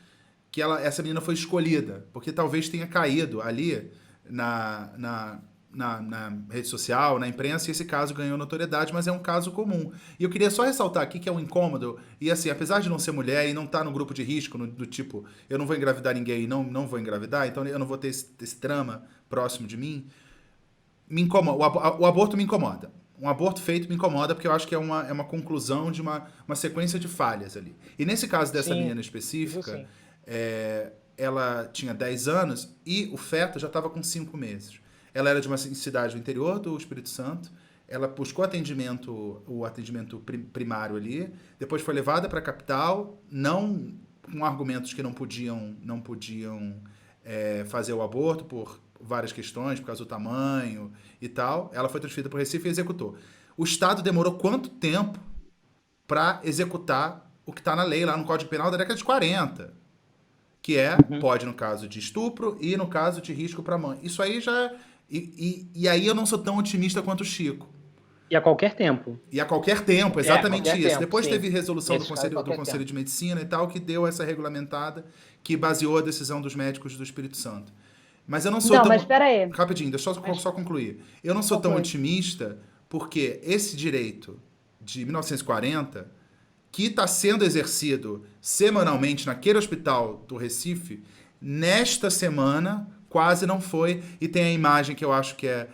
que essa menina foi escolhida? Porque talvez tenha caído ali na rede social, na imprensa, e esse caso ganhou notoriedade, mas é um caso comum. E eu queria só ressaltar aqui que é um incômodo, e assim, apesar de não ser mulher e não estar no grupo de risco, do tipo, eu não vou engravidar ninguém e não vou engravidar, então eu não vou ter esse drama próximo de mim, me incomoda. O aborto me incomoda. Um aborto feito me incomoda porque eu acho que é uma conclusão de uma sequência de falhas ali. E nesse caso dessa menina específica, ela tinha 10 anos e o feto já estava com 5 meses. Ela era de uma cidade do interior do Espírito Santo, ela buscou o atendimento primário ali, depois foi levada para a capital, não com argumentos que não podiam fazer o aborto por várias questões, por causa do tamanho e tal. Ela foi transferida para o Recife e executou. O Estado demorou quanto tempo para executar o que está na lei, lá no Código Penal da década de 40? Que pode no caso de estupro e no caso de risco para a mãe. Isso aí já... E aí eu não sou tão otimista quanto o Chico. E a qualquer tempo. Exatamente isso. Tempo, depois sim. Teve resolução do Conselho de Medicina e tal, que deu essa regulamentada, que baseou a decisão dos médicos do Espírito Santo. Mas eu não sou mas espera aí. Rapidinho, deixa eu só concluir. Eu não sou tão otimista porque esse direito de 1940, que está sendo exercido semanalmente naquele hospital do Recife, nesta semana quase não foi. E tem a imagem que eu acho que é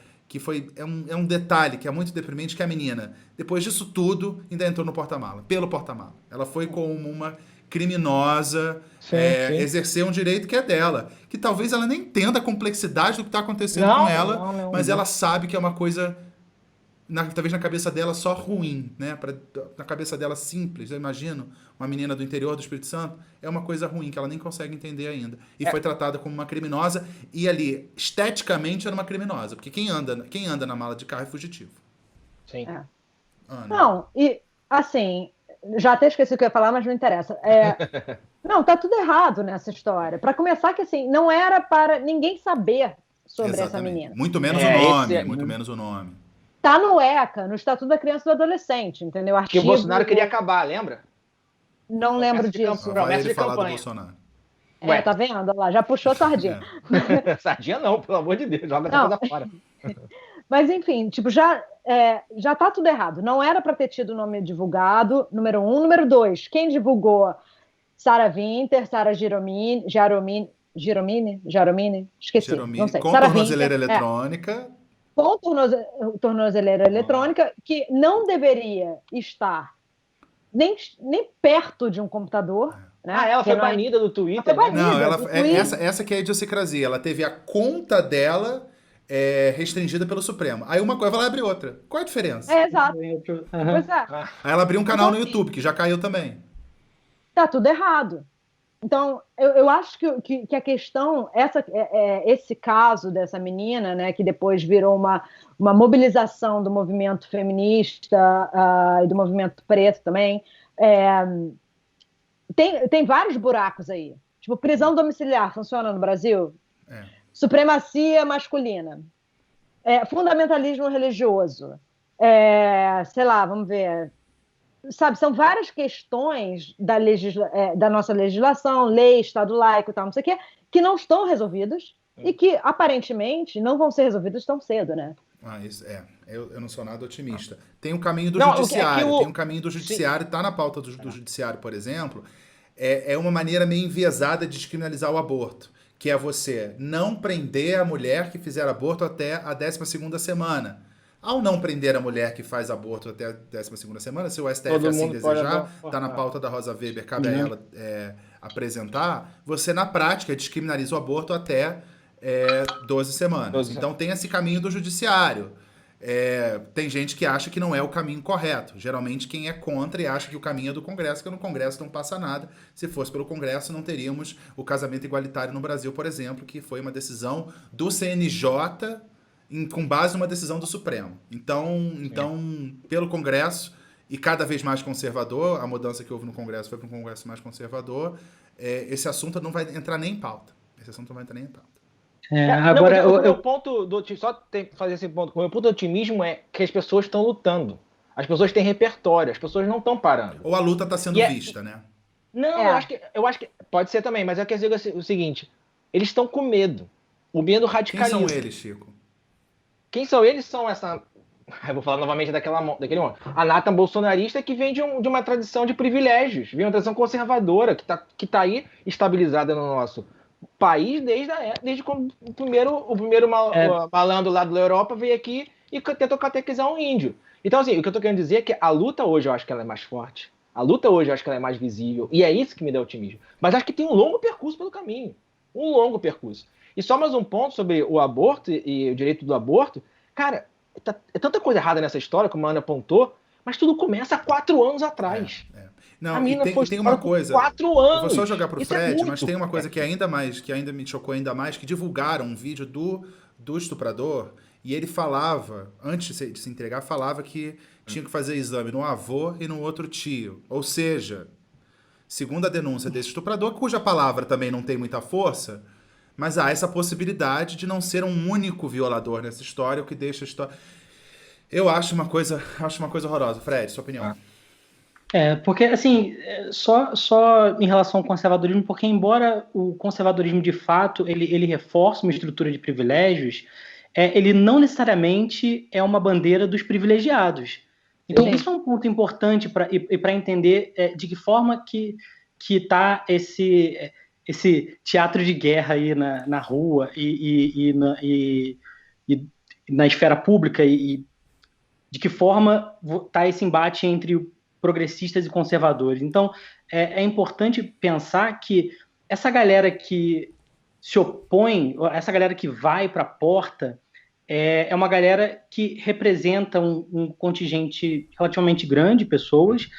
um detalhe que é muito deprimente, que a menina, depois disso tudo, ainda entrou no porta-mala, pelo porta-mala. Ela foi como uma criminosa, sim. Exercer um direito que é dela. Que talvez ela nem entenda a complexidade do que está acontecendo com ela, mas ela sabe que é uma coisa, talvez na cabeça dela só ruim, né? Na cabeça dela simples, eu imagino, uma menina do interior do Espírito Santo, é uma coisa ruim, que ela nem consegue entender ainda. E foi tratada como uma criminosa, e ali, esteticamente, era uma criminosa, porque quem anda na mala de carro é fugitivo. Sim. Não, e assim... Já até esqueci o que eu ia falar, mas não interessa. Não, tá tudo errado nessa história. Para começar, que assim, não era para ninguém saber sobre essa menina. Muito menos o nome, muito menos o nome. Tá no ECA, no Estatuto da Criança e do Adolescente, entendeu? Que o Bolsonaro queria acabar, lembra? Não lembro disso. Promessa de campanha. Do Bolsonaro. Tá vendo? Lá, já puxou sardinha. Sardinha não, pelo amor de Deus, joga essa coisa fora. Mas, enfim, tipo, já tá tudo errado. Não era para ter tido o nome divulgado, número 1. Número 2, quem divulgou? Sara Winter, Sara Giromini, esqueci, não sei. Com tornozeleira eletrônica. Com tornozeleira eletrônica, que não deveria estar nem perto de um computador. Né? Ela foi banida do Twitter. Essa que é a idiosincrasia. Ela teve a conta dela... restringida pelo Supremo. Aí uma coisa vai lá abrir outra. Qual é a diferença? Exato. Pois é. Aí ela abriu um canal no YouTube, que já caiu também. Tá tudo errado. Então, eu acho que a questão, esse caso dessa menina, né, que depois virou uma mobilização do movimento feminista e do movimento preto também, tem vários buracos aí. Tipo, prisão domiciliar funciona no Brasil? Supremacia masculina. Fundamentalismo religioso. Sei lá, vamos ver. Sabe, são várias questões da nossa legislação, lei, Estado laico e tal, não sei o quê, que não estão resolvidas e que, aparentemente, não vão ser resolvidas tão cedo, né? Isso eu não sou nada otimista. Tem o caminho do judiciário. Tem o caminho do judiciário, está na pauta do judiciário, por exemplo. É uma maneira meio enviesada de descriminalizar o aborto, que é você não prender a mulher que fizer aborto até a 12ª semana. Ao não prender a mulher que faz aborto até a 12ª semana, se o STF assim desejar, está na pauta da Rosa Weber, cabe a ela apresentar, você na prática descriminaliza o aborto até 12 semanas. Então tem esse caminho do judiciário. Tem gente que acha que não é o caminho correto. Geralmente quem é contra e acha que o caminho é do Congresso, que no Congresso não passa nada. Se fosse pelo Congresso, não teríamos o casamento igualitário no Brasil, por exemplo, que foi uma decisão do CNJ com base numa decisão do Supremo. Então pelo Congresso, e cada vez mais conservador, a mudança que houve no Congresso foi para um Congresso mais conservador, esse assunto não vai entrar nem em pauta. Agora, o meu ponto só fazer esse ponto. O meu ponto do otimismo é que as pessoas estão lutando. As pessoas têm repertório, as pessoas não estão parando. Ou a luta está sendo vista, né? Não, eu acho que pode ser também, mas eu quero dizer o seguinte: eles estão com medo. O medo radicaliza. Quem são eles, Chico? Quem são eles? São essa... Eu vou falar novamente daquele momento. A nata bolsonarista que vem de uma tradição de privilégios, vem uma tradição conservadora, que tá aí estabilizada no nosso país desde quando o primeiro malandro lá da Europa veio aqui e tentou catequizar um índio. Então, assim, o que eu tô querendo dizer é que a luta hoje eu acho que ela é mais forte, a luta hoje eu acho que ela é mais visível, e é isso que me dá otimismo. Mas acho que tem um longo percurso pelo caminho. Um longo percurso. E só mais um ponto sobre o aborto e o direito do aborto. Cara, é tanta coisa errada nessa história, como a Ana apontou, mas tudo começa há 4 anos atrás. Não, a mina tem uma coisa. 4 anos. Eu vou só jogar pro Isso Fred, mas tem uma coisa que ainda me chocou ainda mais, que divulgaram um vídeo do estuprador, e ele falava, antes de se entregar, falava que tinha que fazer exame no avô e no outro tio. Ou seja, segundo a denúncia desse estuprador, cuja palavra também não tem muita força, mas há essa possibilidade de não ser um único violador nessa história, o que deixa a história... Eu acho uma coisa horrorosa. Fred, sua opinião. Porque, assim, só em relação ao conservadorismo, porque embora o conservadorismo, de fato, ele reforce uma estrutura de privilégios, ele não necessariamente é uma bandeira dos privilegiados. Então, isso é um ponto importante para entender de que forma que está esse teatro de guerra aí na rua e na esfera pública, e de que forma está esse embate entre progressistas e conservadores. Então, é importante pensar que essa galera que se opõe, essa galera que vai para a porta, é uma galera que representa um contingente relativamente grande de pessoas,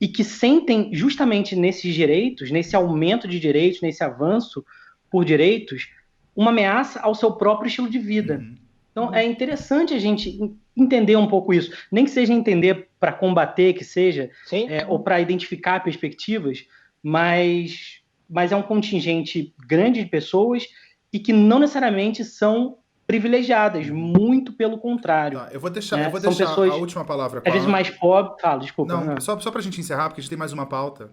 e que sentem justamente nesses direitos, nesse aumento de direitos, nesse avanço por direitos, uma ameaça ao seu próprio estilo de vida. Então, é interessante a gente entender um pouco isso. Nem que seja entender para combater, que seja, ou para identificar perspectivas, mas é um contingente grande de pessoas e que não necessariamente são privilegiadas, muito pelo contrário. Eu vou deixar a última palavra com às vezes mais pobre. Desculpa. Não, só pra gente encerrar, porque a gente tem mais uma pauta,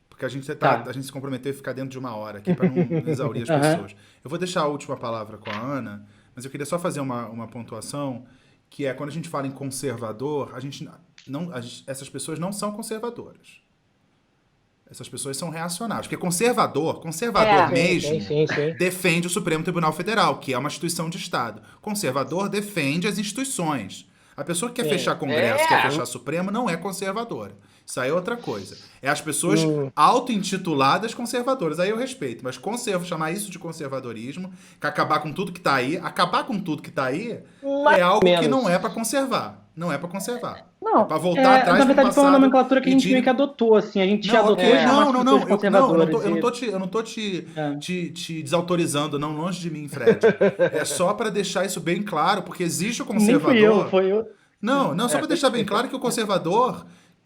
porque a gente se comprometeu a ficar dentro de 1 hora aqui para não exaurir as pessoas. Eu vou deixar a última palavra com a Ana, mas eu queria só fazer uma pontuação, que é quando a gente fala em conservador, essas pessoas não são conservadoras. Essas pessoas são reacionárias. Porque conservador mesmo, defende o Supremo Tribunal Federal, que é uma instituição de Estado. Conservador defende as instituições. A pessoa que quer fechar Congresso, quer fechar Supremo, não é conservadora. Isso aí é outra coisa. É as pessoas auto-intituladas conservadoras. Aí eu respeito. Mas chamar isso de conservadorismo, que acabar com tudo que tá aí, é algo que não é para conservar. Não é para conservar. Não, é para voltar atrás. Na verdade, foi uma nomenclatura que a gente meio que adotou, assim. A gente já adotou eu não tô te desautorizando, não, longe de mim, Fred. É só para deixar isso bem claro, porque existe o conservador. Foi eu. Não, só para deixar bem claro que o conservador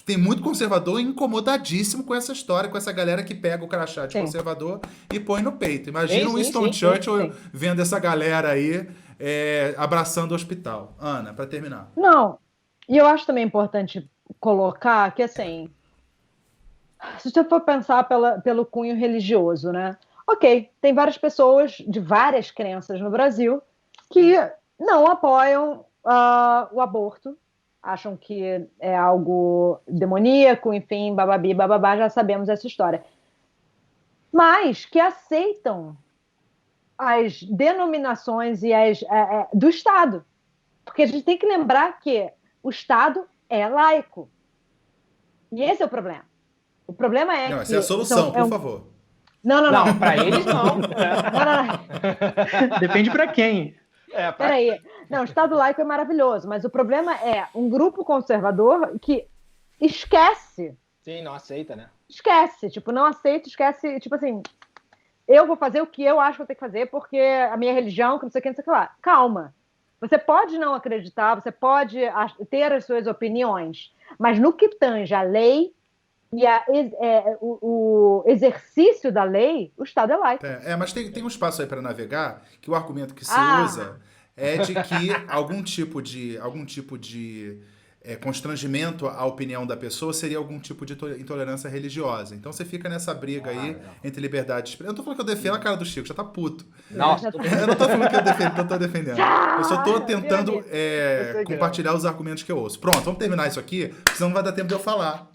tem muito conservador incomodadíssimo com essa história, com essa galera que pega o crachá de Sim. conservador e põe no peito. Imagina o Sim, Winston sim, Churchill vendo essa galera aí abraçando o hospital. Ana, pra terminar. Não, e eu acho também importante colocar que, assim, se você for pensar pelo cunho religioso, né? Ok, tem várias pessoas de várias crenças no Brasil que não apoiam o aborto, acham que é algo demoníaco, enfim, bababi, bababá, já sabemos essa história. Mas que aceitam as denominações e do Estado. Porque a gente tem que lembrar que o Estado é laico. E esse é o problema. O problema é Não, que... essa é a solução, por favor. Não. Não, pra eles não. Não. Depende pra quem. Peraí. Não, o Estado laico é maravilhoso, mas o problema é um grupo conservador que esquece. Sim, não aceita, né? Esquece. Tipo, não aceita, esquece. Tipo assim, eu vou fazer o que eu acho que eu tenho que fazer porque a minha religião, que não sei o que, não sei o que lá. Calma. Você pode não acreditar, você pode ter as suas opiniões, mas no que tange a lei e o exercício da lei, o Estado é laico. Mas tem um espaço aí para navegar que o argumento que se usa é de que algum tipo de constrangimento à opinião da pessoa seria algum tipo de intolerância religiosa. Então você fica nessa briga aí entre liberdade de expressão. Eu não tô falando que eu defendo a cara do Chico, já tá puto. Nossa, Eu não tô falando que eu tô defendendo. Eu só tô tentando compartilhar os argumentos que eu ouço. Pronto, vamos terminar isso aqui, porque senão não vai dar tempo de eu falar.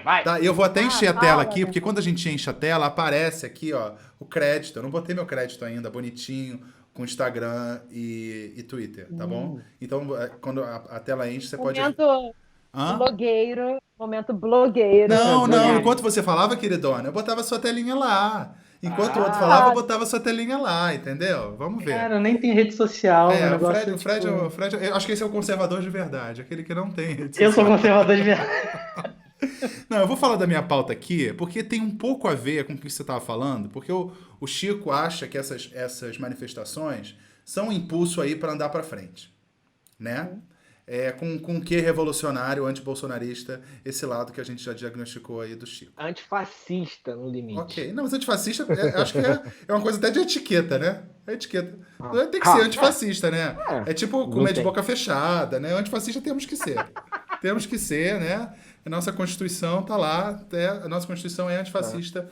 Vai. Tá, eu vou até encher a tela aqui, porque quando a gente enche a tela, aparece aqui, ó, o crédito. Eu não botei meu crédito ainda, bonitinho, com Instagram e Twitter, tá bom? Então, quando a tela enche, você pode... Momento blogueiro. Não, enquanto você falava, queridona, eu botava sua telinha lá. Enquanto o outro falava, eu botava sua telinha lá, entendeu? Vamos ver. Cara, nem tem rede social. O Fred, eu acho que esse é o conservador de verdade, aquele que não tem rede social. Eu sou conservador de verdade. Não, eu vou falar da minha pauta aqui, porque tem um pouco a ver com o que você estava falando, porque o Chico acha que essas manifestações são um impulso aí para andar para frente, né? Com o que revolucionário, antibolsonarista, esse lado que a gente já diagnosticou aí do Chico. Antifascista, no limite. Ok, não, mas antifascista, acho que é uma coisa até de etiqueta, né? É etiqueta. Tem que ser antifascista, né? É tipo comer de boca fechada, né? Antifascista temos que ser. Temos que ser, né? A nossa Constituição tá lá, a nossa Constituição é antifascista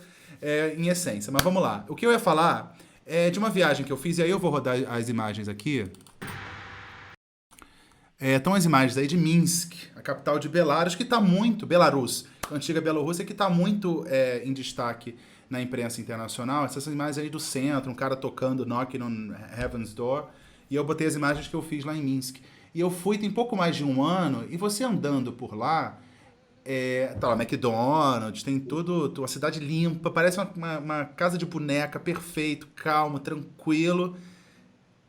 em essência. Mas vamos lá. O que eu ia falar é de uma viagem que eu fiz, e aí eu vou rodar as imagens aqui. Estão as imagens aí de Minsk, a capital de Belarus, que está muito... Belarus, a antiga Bielorrússia, que está muito em destaque na imprensa internacional. Essas imagens aí do centro, um cara tocando Knocking on Heaven's Door. E eu botei as imagens que eu fiz lá em Minsk. E eu fui tem pouco mais de um ano, e você andando por lá... tá lá, McDonald's, tem tudo, uma cidade limpa, parece uma casa de boneca, perfeito, calmo, tranquilo.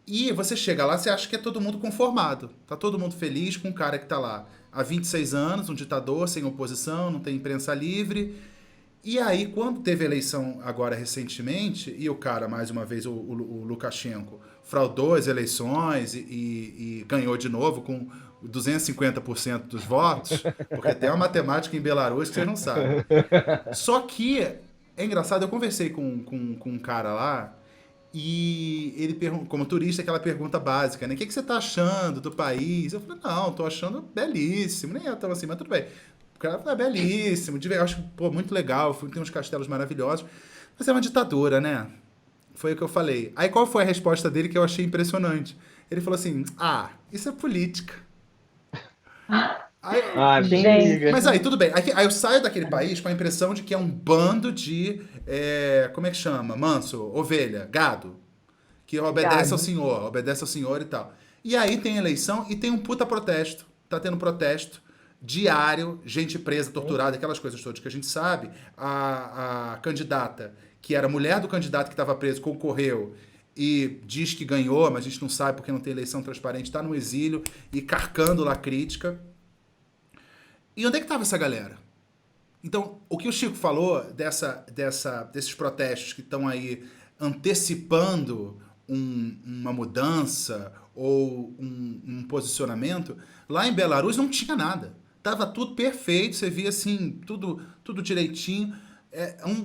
E você chega lá, você acha que é todo mundo conformado. Tá todo mundo feliz com o cara que tá lá há 26 anos, um ditador, sem oposição, não tem imprensa livre. E aí, quando teve eleição agora recentemente, e o cara, mais uma vez, o Lukashenko, fraudou as eleições e ganhou de novo com 250% dos votos, porque tem uma matemática em Belarus que vocês não sabem. Só que, é engraçado, eu conversei com um cara lá, e ele pergunta, como turista, aquela pergunta básica, né? O que você tá achando do país? Eu falei, não, tô achando belíssimo, nem é tão assim, mas tudo bem. O cara falou, belíssimo, eu acho, muito legal, tem uns castelos maravilhosos, mas é uma ditadura, né? Foi o que eu falei. Aí qual foi a resposta dele que eu achei impressionante? Ele falou assim, isso é política. Mas aí, tudo bem. Aí eu saio daquele país com a impressão de que é um bando de... como é que chama? Manso, ovelha, gado. Que obedece ao senhor e tal. E aí tem eleição e tem um puta protesto. Tá tendo protesto diário, gente presa, torturada, aquelas coisas todas que a gente sabe. A candidata, que era mulher do candidato que estava preso, concorreu e diz que ganhou, mas a gente não sabe porque não tem eleição transparente, está no exílio e carcando lá a crítica. E onde é que estava essa galera? Então, o que o Chico falou desses protestos que estão aí antecipando uma mudança ou um posicionamento, lá em Belarus não tinha nada. tava tudo perfeito, você via assim, tudo direitinho.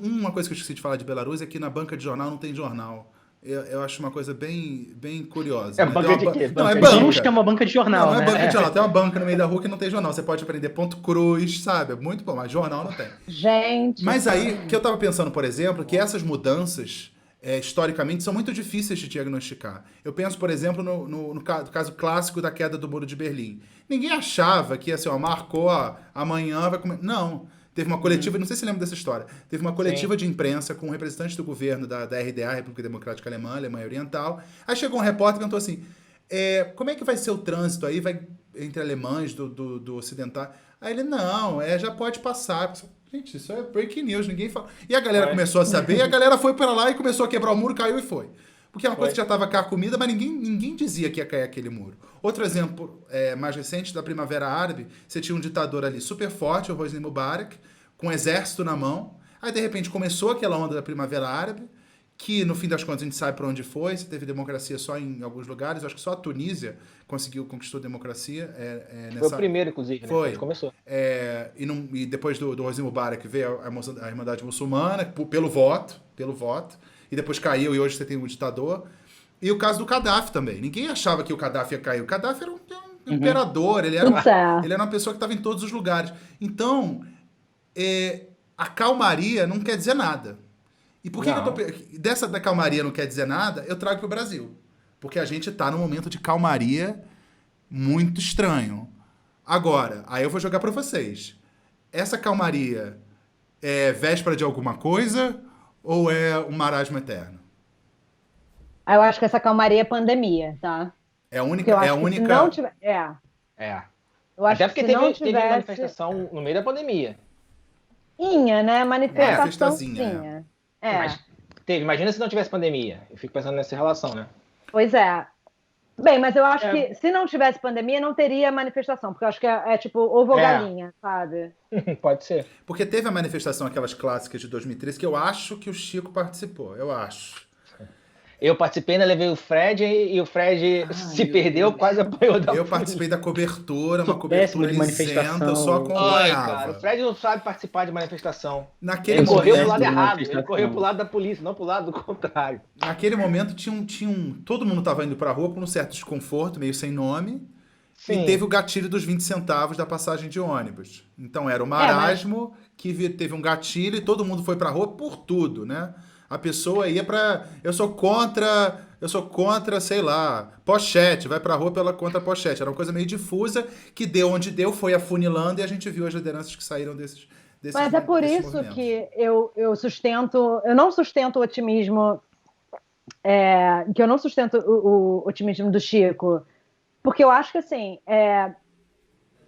Uma coisa que eu esqueci de falar de Belarus é que na banca de jornal não tem jornal. Eu acho uma coisa bem curiosa. É né? banca de quê? Não, é Banca de- banca. Não chama banca de jornal, Não é né? banca de jornal. Tem uma banca no meio da rua que não tem jornal. Você pode aprender ponto cruz, sabe? É muito bom, mas jornal não tem. Gente. Mas aí, que eu tava pensando, por exemplo, que essas mudanças, historicamente, são muito difíceis de diagnosticar. Eu penso, por exemplo, no caso clássico da queda do Muro de Berlim. Ninguém achava que, assim, ó, marcou, amanhã vai comer. Não. Teve uma coletiva, não sei se você lembra dessa história, teve uma coletiva de imprensa com representantes do governo da RDA, República Democrática Alemã, Alemanha Oriental. Aí chegou um repórter e perguntou assim, como é que vai ser o trânsito aí entre alemães do ocidental? Aí ele, não, já pode passar. Gente, isso é breaking news, ninguém fala. E a galera começou a saber, e a galera foi para lá e começou a quebrar o muro, caiu e foi. Porque é uma coisa que já estava carcomida, mas ninguém dizia que ia cair aquele muro. Outro exemplo mais recente, da Primavera Árabe, você tinha um ditador ali super forte, o Hosni Mubarak, com um exército na mão. Aí, de repente, começou aquela onda da Primavera Árabe, que, no fim das contas, a gente sabe para onde foi. Você teve democracia só em alguns lugares. Eu acho que só a Tunísia conquistou democracia. Foi o primeiro, inclusive, né? Foi. Onde começou. E depois do Hosni Mubarak veio a Irmandade Muçulmana, pelo voto. E depois caiu e hoje você tem um ditador. E o caso do Gaddafi também. Ninguém achava que o Gaddafi ia cair. O Gaddafi era um imperador, ele era uma pessoa que estava em todos os lugares. Então, a calmaria não quer dizer nada. E por que dessa da calmaria não quer dizer nada, eu trago para o Brasil. Porque a gente está num momento de calmaria muito estranho. Agora, aí eu vou jogar para vocês. Essa calmaria é véspera de alguma coisa ou é um marasmo eterno? Eu acho que essa calmaria é pandemia, tá? É a única. Se não tiver, eu acho Até porque que se não teve manifestação no meio da pandemia. Né? Manifestaçãozinha. Mas teve. Imagina se não tivesse pandemia. Eu fico pensando nessa relação, né? Pois é. Bem, mas eu acho que se não tivesse pandemia, não teria manifestação. Porque eu acho que é tipo ovo ou galinha, sabe? Pode ser. Porque teve a manifestação, aquelas clássicas de 2013, que eu acho que o Chico participou. Eu acho. Eu participei, ainda levei o Fred e o Fred se perdeu, quase apanhou da Eu participei da cobertura, uma péssimo cobertura de manifestação. isenta, eu só acompanhava. Cara, o Fred não sabe participar de manifestação. Naquele Ele correu momento, pro lado errado, ele correu pro lado da polícia, não pro lado do contrário. naquele momento todo mundo tava indo pra rua por um certo desconforto, meio sem nome. Sim. E teve o gatilho dos 20 centavos da passagem de ônibus. Então era o marasmo que teve um gatilho e todo mundo foi pra rua por tudo, né? A pessoa ia pra... Eu sou contra, sei lá, pochete, vai pra rua contra pochete. Era uma coisa meio difusa, que deu onde deu, foi afunilando, e a gente viu as lideranças que saíram desses Mas é por isso movimentos. que eu não sustento o otimismo, que eu não sustento o otimismo do Chico, porque eu acho que, assim,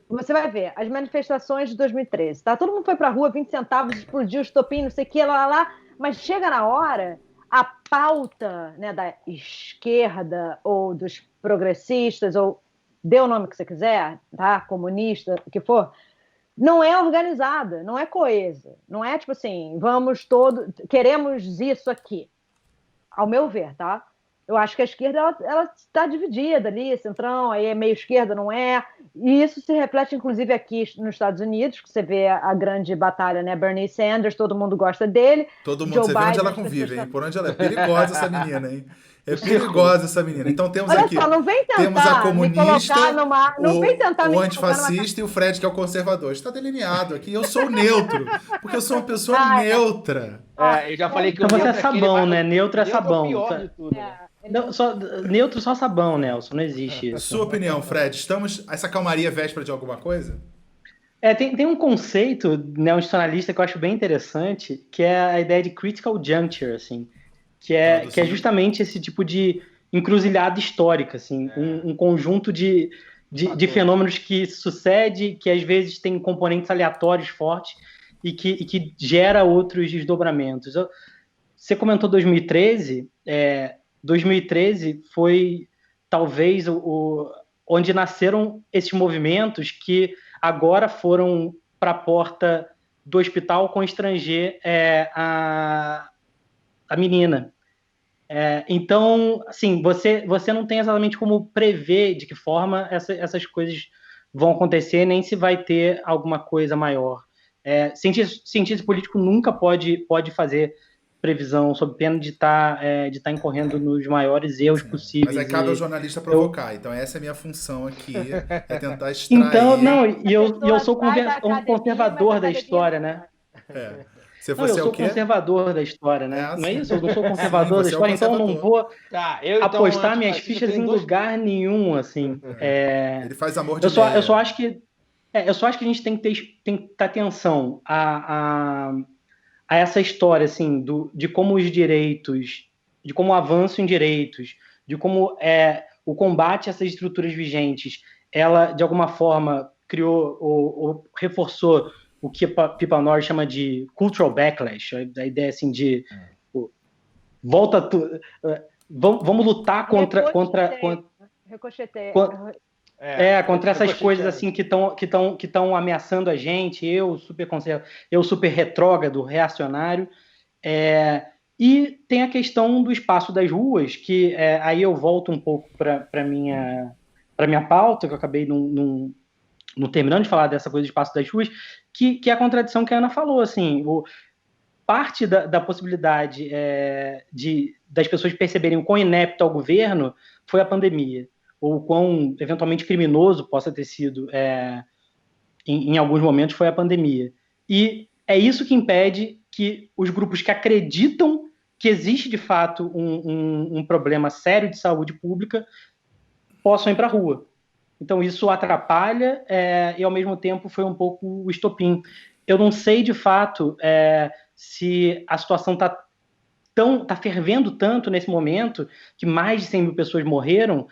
você vai ver, as manifestações de 2013, tá? Todo mundo foi pra rua, 20 centavos, explodiu, estopim, não sei o que, lá, mas chega na hora, a pauta, né, da esquerda ou dos progressistas, ou dê o nome que você quiser, tá? Comunista, o que for, não é organizada, não é coesa, não é tipo assim, queremos isso aqui, ao meu ver, tá? Eu acho que a esquerda ela está dividida ali, centrão, aí é meio esquerda, não é? E isso se reflete, inclusive, aqui nos Estados Unidos, que você vê a grande batalha, né? Bernie Sanders, todo mundo gosta dele. Todo mundo, você vê onde ela convive, hein? Por onde ela é perigosa essa menina, hein? É perigosa essa menina. Então temos Olha aqui... só, não vem tentar temos a comunista, o antifascista e o Fred, que é o conservador. Está delineado aqui. Eu sou neutro, porque eu sou uma pessoa neutra. Eu já falei que Então você é neutro sabão, né? Neutro é sabão. É o pior de tudo, né? Não, neutro só sabão, Nelson. Não existe isso. Sua opinião, Fred. Essa calmaria véspera de alguma coisa? Tem um conceito neonacionalista que eu acho bem interessante, que é a ideia de critical juncture, assim, que é justamente esse tipo de encruzilhada histórica, assim, um conjunto de fenômenos que sucede, que às vezes tem componentes aleatórios fortes e que gera outros desdobramentos. Você comentou 2013, 2013 foi talvez onde nasceram esses movimentos que agora foram para a porta do hospital constranger a menina. Então, assim, você não tem exatamente como prever de que forma essas coisas vão acontecer, nem se vai ter alguma coisa maior. Cientista político nunca pode fazer previsão sob pena de estar incorrendo nos maiores erros possíveis. Mas aí cabe ao jornalista provocar. Então essa é a minha função aqui, é tentar extrair... Então, não, e eu sou um conservador da história, né? Se eu você sou conservador da história, né? Não é isso? Eu não sou conservador da história, então eu não vou apostar minhas fichas em lugar nenhum, assim. Ele faz amor de eu só acho que a gente tem que ter atenção a essa história, assim, de como os direitos, de como o avanço em direitos, de como o combate a essas estruturas vigentes, ela, de alguma forma, criou ou reforçou o que Pippa Norris chama de cultural backlash, a ideia, assim, de vamos lutar contra essas coisas assim que estão ameaçando a gente. Eu super retrógrado, reacionário, e tem a questão do espaço das ruas, que aí eu volto um pouco para minha pauta, que eu acabei não terminando de falar dessa coisa do espaço das ruas, que é a contradição que a Ana falou, assim, parte da possibilidade das pessoas perceberem o quão inepto é o governo foi a pandemia, ou o quão eventualmente criminoso possa ter sido em alguns momentos foi a pandemia. E é isso que impede que os grupos que acreditam que existe de fato um problema sério de saúde pública possam ir para a rua. Então isso atrapalha e ao mesmo tempo foi um pouco o estopim. Eu não sei de fato se a situação está fervendo tanto nesse momento que mais de 100 mil pessoas morreram,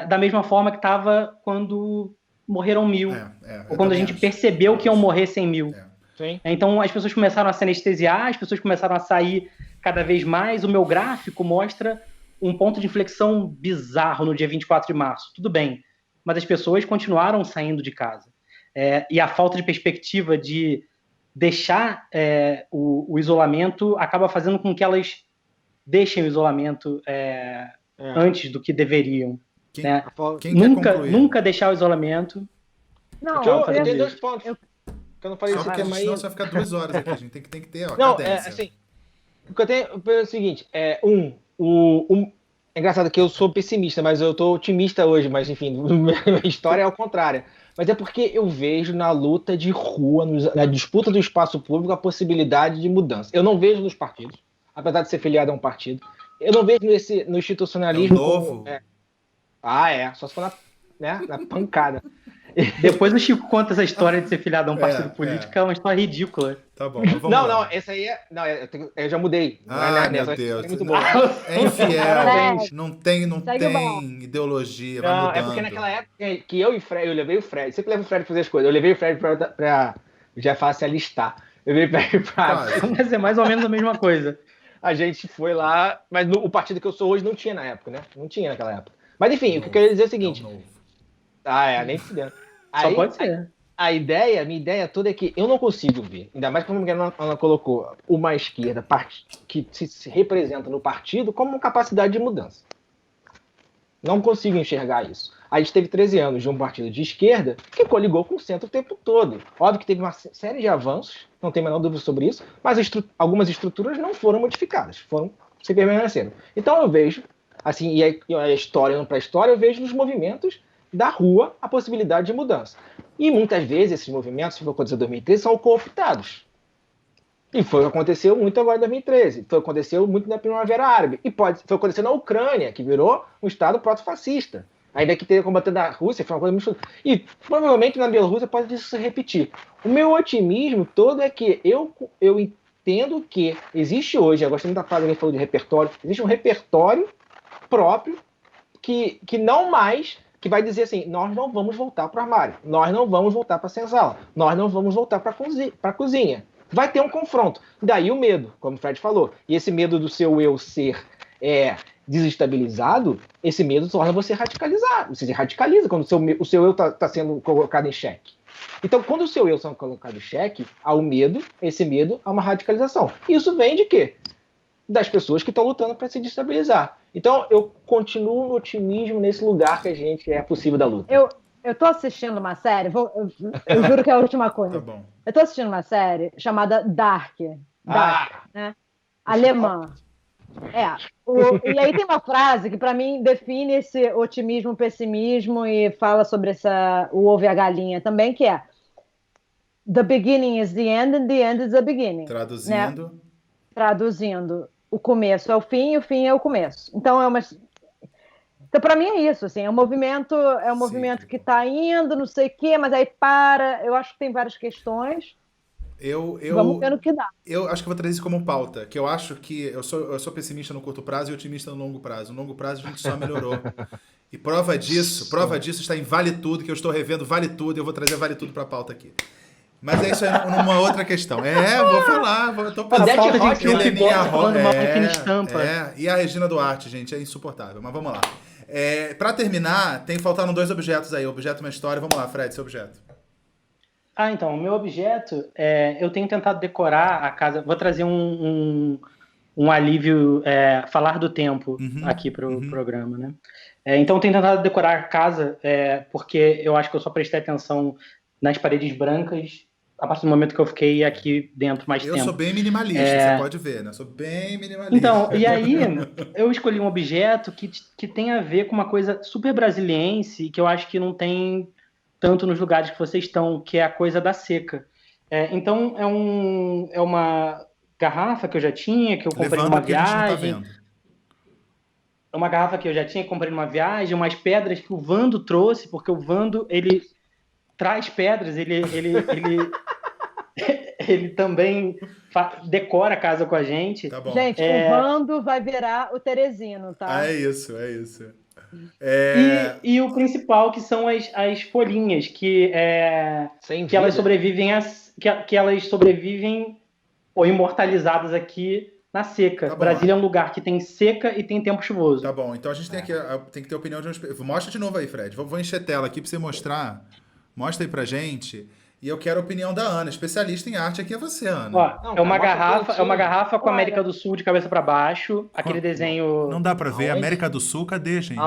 da mesma forma que estava quando morreram 1.000, ou quando a gente percebeu que iam morrer 100 mil. Então as pessoas começaram a se anestesiar, as pessoas começaram a sair cada vez mais. O meu gráfico mostra um ponto de inflexão bizarro no dia 24 de março. Tudo bem, mas as pessoas continuaram saindo de casa. E a falta de perspectiva de deixar o isolamento acaba fazendo com que elas deixem o isolamento antes do que deveriam. Quem nunca deixar o isolamento. Não, eu tenho 2 pontos. Que eu não falei isso, tema aí. Senão você vai ficar 2 horas aqui, a gente tem que ter não, cadência. Assim, o que eu tenho é o seguinte, é engraçado que eu sou pessimista, mas eu tô otimista hoje, mas enfim, minha história é ao contrário. Mas é porque eu vejo na luta de rua, na disputa do espaço público, a possibilidade de mudança. Eu não vejo nos partidos, apesar de ser filiado a um partido. Eu não vejo no institucionalismo. Novo? Só se for na pancada. Depois o Chico conta essa história de ser filiado a um partido político, é uma história ridícula. Tá bom, vamos lá. Não, essa aí eu já mudei. Meu Deus. É muito boa. É infiel, não tem ideologia, vai mudando. É porque naquela época que eu levei o Fred, sempre levo o Fred pra fazer as coisas, eu levei o Fred pra já fácil alistar. Eu levei o Fred Mas é mais ou menos a mesma coisa. A gente foi lá, mas o partido que eu sou hoje não tinha na época, né? Não tinha naquela época. Mas enfim, o que eu queria dizer é o seguinte... nem se deu. Só pode ser. Minha ideia toda é que eu não consigo ver, ainda mais como a Ana colocou, uma esquerda que se representa no partido como uma capacidade de mudança. Não consigo enxergar isso. A gente teve 13 anos de um partido de esquerda que coligou com o centro o tempo todo. Óbvio que teve uma série de avanços, não tem a menor dúvida sobre isso, mas algumas estruturas não foram modificadas, se permaneceram. Então eu vejo, assim, e a história não para a história, eu vejo nos movimentos da rua a possibilidade de mudança. E muitas vezes esses movimentos, se for acontecer em 2013, são cooptados. E foi o que aconteceu muito agora em 2013. Foi o que aconteceu muito na Primavera Árabe. E foi o que aconteceu na Ucrânia, que virou um estado proto-fascista. Ainda que tenha combatendo a Rússia, foi uma coisa muito... E provavelmente na Bielorrússia pode isso se repetir. O meu otimismo todo é que eu entendo que existe hoje, eu gostei muito da frase que ele falou de repertório, existe um repertório próprio que não mais... que vai dizer assim, nós não vamos voltar para o armário, nós não vamos voltar para a senzala, nós não vamos voltar para a cozinha. Vai ter um confronto. Daí o medo, como o Fred falou. E esse medo do seu eu ser desestabilizado, esse medo torna você radicalizado. Você se radicaliza quando o seu eu está sendo colocado em xeque. Então, quando o seu eu está colocado em xeque, há o medo, esse medo há uma radicalização. Isso vem de quê? Das pessoas que estão lutando para se destabilizar. Então, eu continuo no otimismo nesse lugar que a gente é possível da luta. Eu tô assistindo uma série, eu juro que é a última coisa. Tá bom. Eu tô assistindo uma série chamada Dark, né? Alemã. E aí tem uma frase que para mim define esse otimismo, pessimismo e fala sobre o ovo e a galinha também, que é The beginning is the end and the end is the beginning. Traduzindo. Né? Traduzindo, o começo é o fim e o fim é o começo. Então Então, para mim é isso, assim, é um movimento que está indo, não sei o quê, mas aí para. Eu acho que tem várias questões. Vamos ver no que dá. Eu acho que eu vou trazer isso como pauta, que eu acho que eu sou pessimista no curto prazo e otimista no longo prazo. No longo prazo a gente só melhorou. E prova disso está em Vale Tudo, que eu estou revendo Vale Tudo, e eu vou trazer Vale Tudo para a pauta aqui. Mas é isso aí numa outra questão. Vou falar, eu tô pensando. Falta de Heleninha Rocha. E a Regina Duarte, gente, é insuportável, mas vamos lá. Para terminar, faltaram 2 objetos aí, objeto e uma história. Vamos lá, Fred, seu objeto. Então, o meu objeto eu tenho tentado decorar a casa. Vou trazer um alívio, falar do tempo aqui para o programa, né? Então, eu tenho tentado decorar a casa porque eu acho que eu só prestei atenção nas paredes brancas a partir do momento que eu fiquei aqui dentro mais tempo. Eu sou bem minimalista, você pode ver, né? Eu sou bem minimalista. Então, e aí eu escolhi um objeto que tem a ver com uma coisa super brasiliense que eu acho que não tem tanto nos lugares que vocês estão, que é a coisa da seca. Então, é uma garrafa que eu já tinha, que eu comprei numa viagem. É uma garrafa que eu já tinha, que comprei numa viagem, umas pedras que o Vando trouxe, porque o Vando, ele traz pedras, ele também decora a casa com a gente. Tá bom. Gente, o Vando vai virar o Teresino, tá? É isso. E o principal, que são as folhinhas, que elas sobrevivem que elas sobrevivem ou imortalizadas aqui na seca. Tá bom. Brasília é um lugar que tem seca e tem tempo chuvoso. Tá bom, então a gente tem que ter a opinião de um... Mostra de novo aí, Fred. Vou encher tela aqui pra você mostrar. Mostra aí pra gente. E eu quero a opinião da Ana, especialista em arte aqui é você, Ana. Ó, é uma garrafa com a América do Sul de cabeça para baixo, aquele desenho... Não dá pra ver. América do Sul, cadê, gente?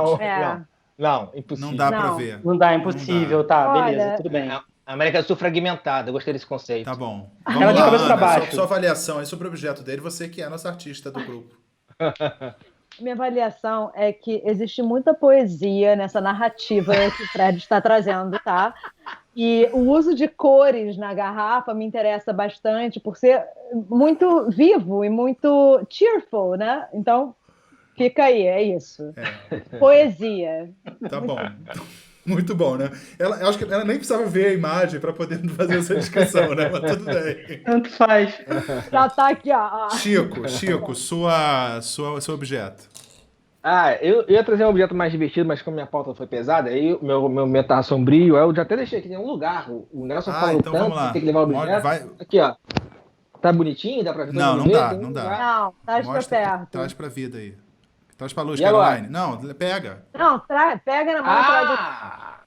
Não, impossível. Não dá pra ver. Não dá, impossível. Tá, beleza, tudo bem. A América do Sul fragmentada, eu gostei desse conceito. Tá bom. Ela de cabeça pra baixo. Sua avaliação aí sobre o objeto dele, você que é a nossa artista do grupo. Minha avaliação é que existe muita poesia nessa narrativa que o Fred está trazendo, tá? E o uso de cores na garrafa me interessa bastante por ser muito vivo e muito cheerful, né? Então, fica aí, é isso. Poesia. Tá bom. Muito bom, né? Eu acho que ela nem precisava ver a imagem para poder fazer essa descrição, né? Mas tudo bem. Tanto faz. Já tá aqui, ó. Chico, seu objeto. Eu ia trazer um objeto mais divertido, mas como minha pauta foi pesada, aí o meu tava sombrio, eu já até deixei aqui em um lugar. O Nelson falou então tanto, vamos lá. Tem que levar o objeto. Aqui, ó. Tá bonitinho? Dá pra ver? Não dá. Não, traz pra perto. Traz pra vida aí. Traz pra luz, E Caroline. Não, pega. Não, pega na mão e traz aqui.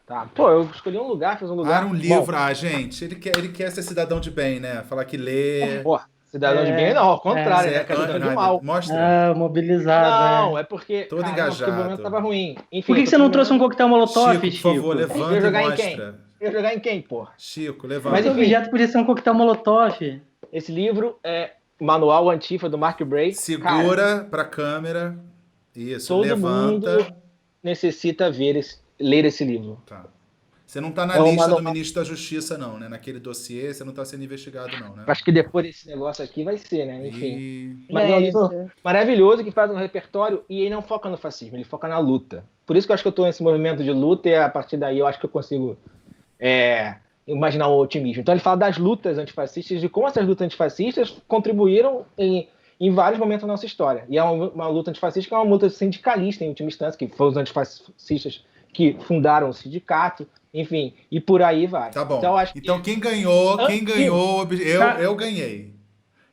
Tá. Pô, eu escolhi um lugar, fiz um lugar. Um livro. Bom. gente, ele quer ser cidadão de bem, né? Falar que lê. Porra, cidadão de bem não, ao contrário, né? Cidadão de mal. Mostra. Mobilizado. Não, é porque... Todo engajado. O momento tava ruim. Enfim, por que você não trouxe um coquetel molotov, Chico? Por favor, levanta e mostra. Eu ia jogar em quem, porra? Chico, levanta. Mas o objeto podia ser um coquetel molotov. Esse livro é Manual Antifa do Mark Bray. Segura pra câmera. Isso, todo levanta. Mundo necessita ler esse livro. Tá. Você não tá na lista do ministro da Justiça, não, né? Naquele dossiê, você não tá sendo investigado, não, né? Acho que depois desse negócio aqui vai ser, né? Enfim. Mas é um livro maravilhoso que faz um repertório e ele não foca no fascismo, ele foca na luta. Por isso que eu acho que eu tô nesse movimento de luta e a partir daí eu acho que eu consigo imaginar o otimismo. Então ele fala das lutas antifascistas, de como essas lutas antifascistas contribuíram em vários momentos da nossa história. E é uma luta antifascista que é uma luta sindicalista, em última instância, que foram os antifascistas que fundaram o sindicato, enfim, e por aí vai. Tá bom. Então, acho que... quem ganhou, eu ganhei.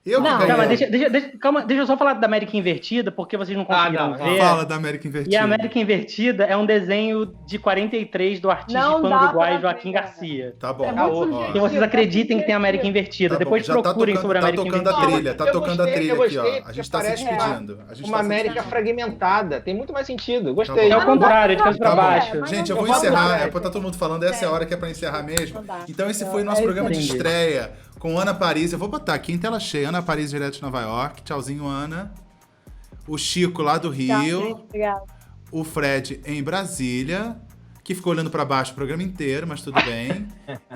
Eu que Não, ganhei. Calma, deixa eu só falar da América Invertida, porque vocês não conseguiram não. ver. Fala da América E Invertida. a América Invertida é um desenho de 43 do artista Não dá hispano-uruguaio pra Joaquim ver. Garcia. Tá bom. É muito Ó, subjetivo. Então vocês acreditem que tem a América Invertida. tá bom. Depois Já procurem tá sobre a tocando, América tá tocando a Invertida. trilha, tá tocando a trilha aqui, gostei, ó. A porque gente tá se parece despedindo. A gente uma tá se América despedindo. fragmentada. Tem muito mais sentido. Tá Gostei. É o contrário, de cabeça pra Tá bom. baixo. Mas Gente, não eu vou dá. encerrar. Não É pra tá todo mundo falando, essa é a hora que é pra encerrar mesmo. Não dá. Então esse foi o nosso É programa de isso aí. estreia com Ana Paris. Eu vou botar aqui em tela cheia. Ana Paris, direto de Nova York. Tchauzinho, Ana. O Chico lá do Tá, Rio. gente, obrigada. O Fred em Brasília, que ficou olhando pra baixo o programa inteiro, mas tudo bem.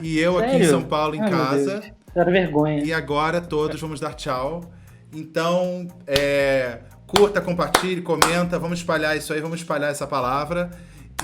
E eu aqui em Sério? São Paulo, em Ai, meu casa. Deus. Era vergonha. E agora todos vamos dar tchau. Então, curta, compartilhe, comenta. Vamos espalhar isso aí, vamos espalhar essa palavra.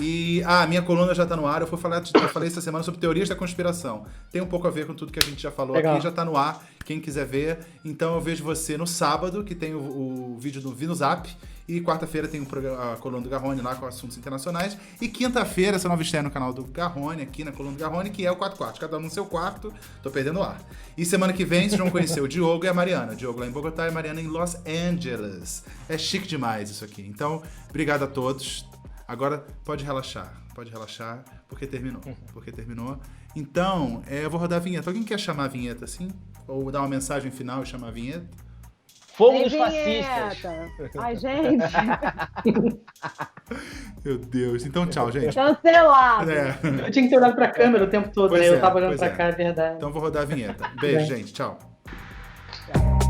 E a minha coluna já tá no ar. Eu falei essa semana sobre teorias da conspiração. Tem um pouco a ver com tudo que a gente já falou Legal. aqui, já tá no ar. Quem quiser ver. Então eu vejo você no sábado, que tem o vídeo do VinoZap. E quarta-feira tem a coluna do Garrone lá com assuntos internacionais. E quinta-feira, essa nova estreia no canal do Garrone, aqui na coluna do Garrone, que é o 4 Quartos. Cada um no seu quarto. Tô perdendo o ar. E semana que vem vocês vão conhecer o Diogo e a Mariana. O Diogo lá em Bogotá e a Mariana em Los Angeles. É chique demais isso aqui. Então, obrigado a todos. Agora pode relaxar, porque terminou. Então, eu vou rodar a vinheta. Alguém quer chamar a vinheta assim? Ou dar uma mensagem final e chamar a vinheta? Fogo Tem nos vinheta. fascistas. Ai, gente. Meu Deus. Então, tchau, gente. Cancelado. Eu tinha que ter olhado pra câmera o tempo todo, Pois né? é, Eu tava olhando pois pra é. cá, é verdade. Então, vou rodar a vinheta. Beijo, gente. Tchau. Tchau.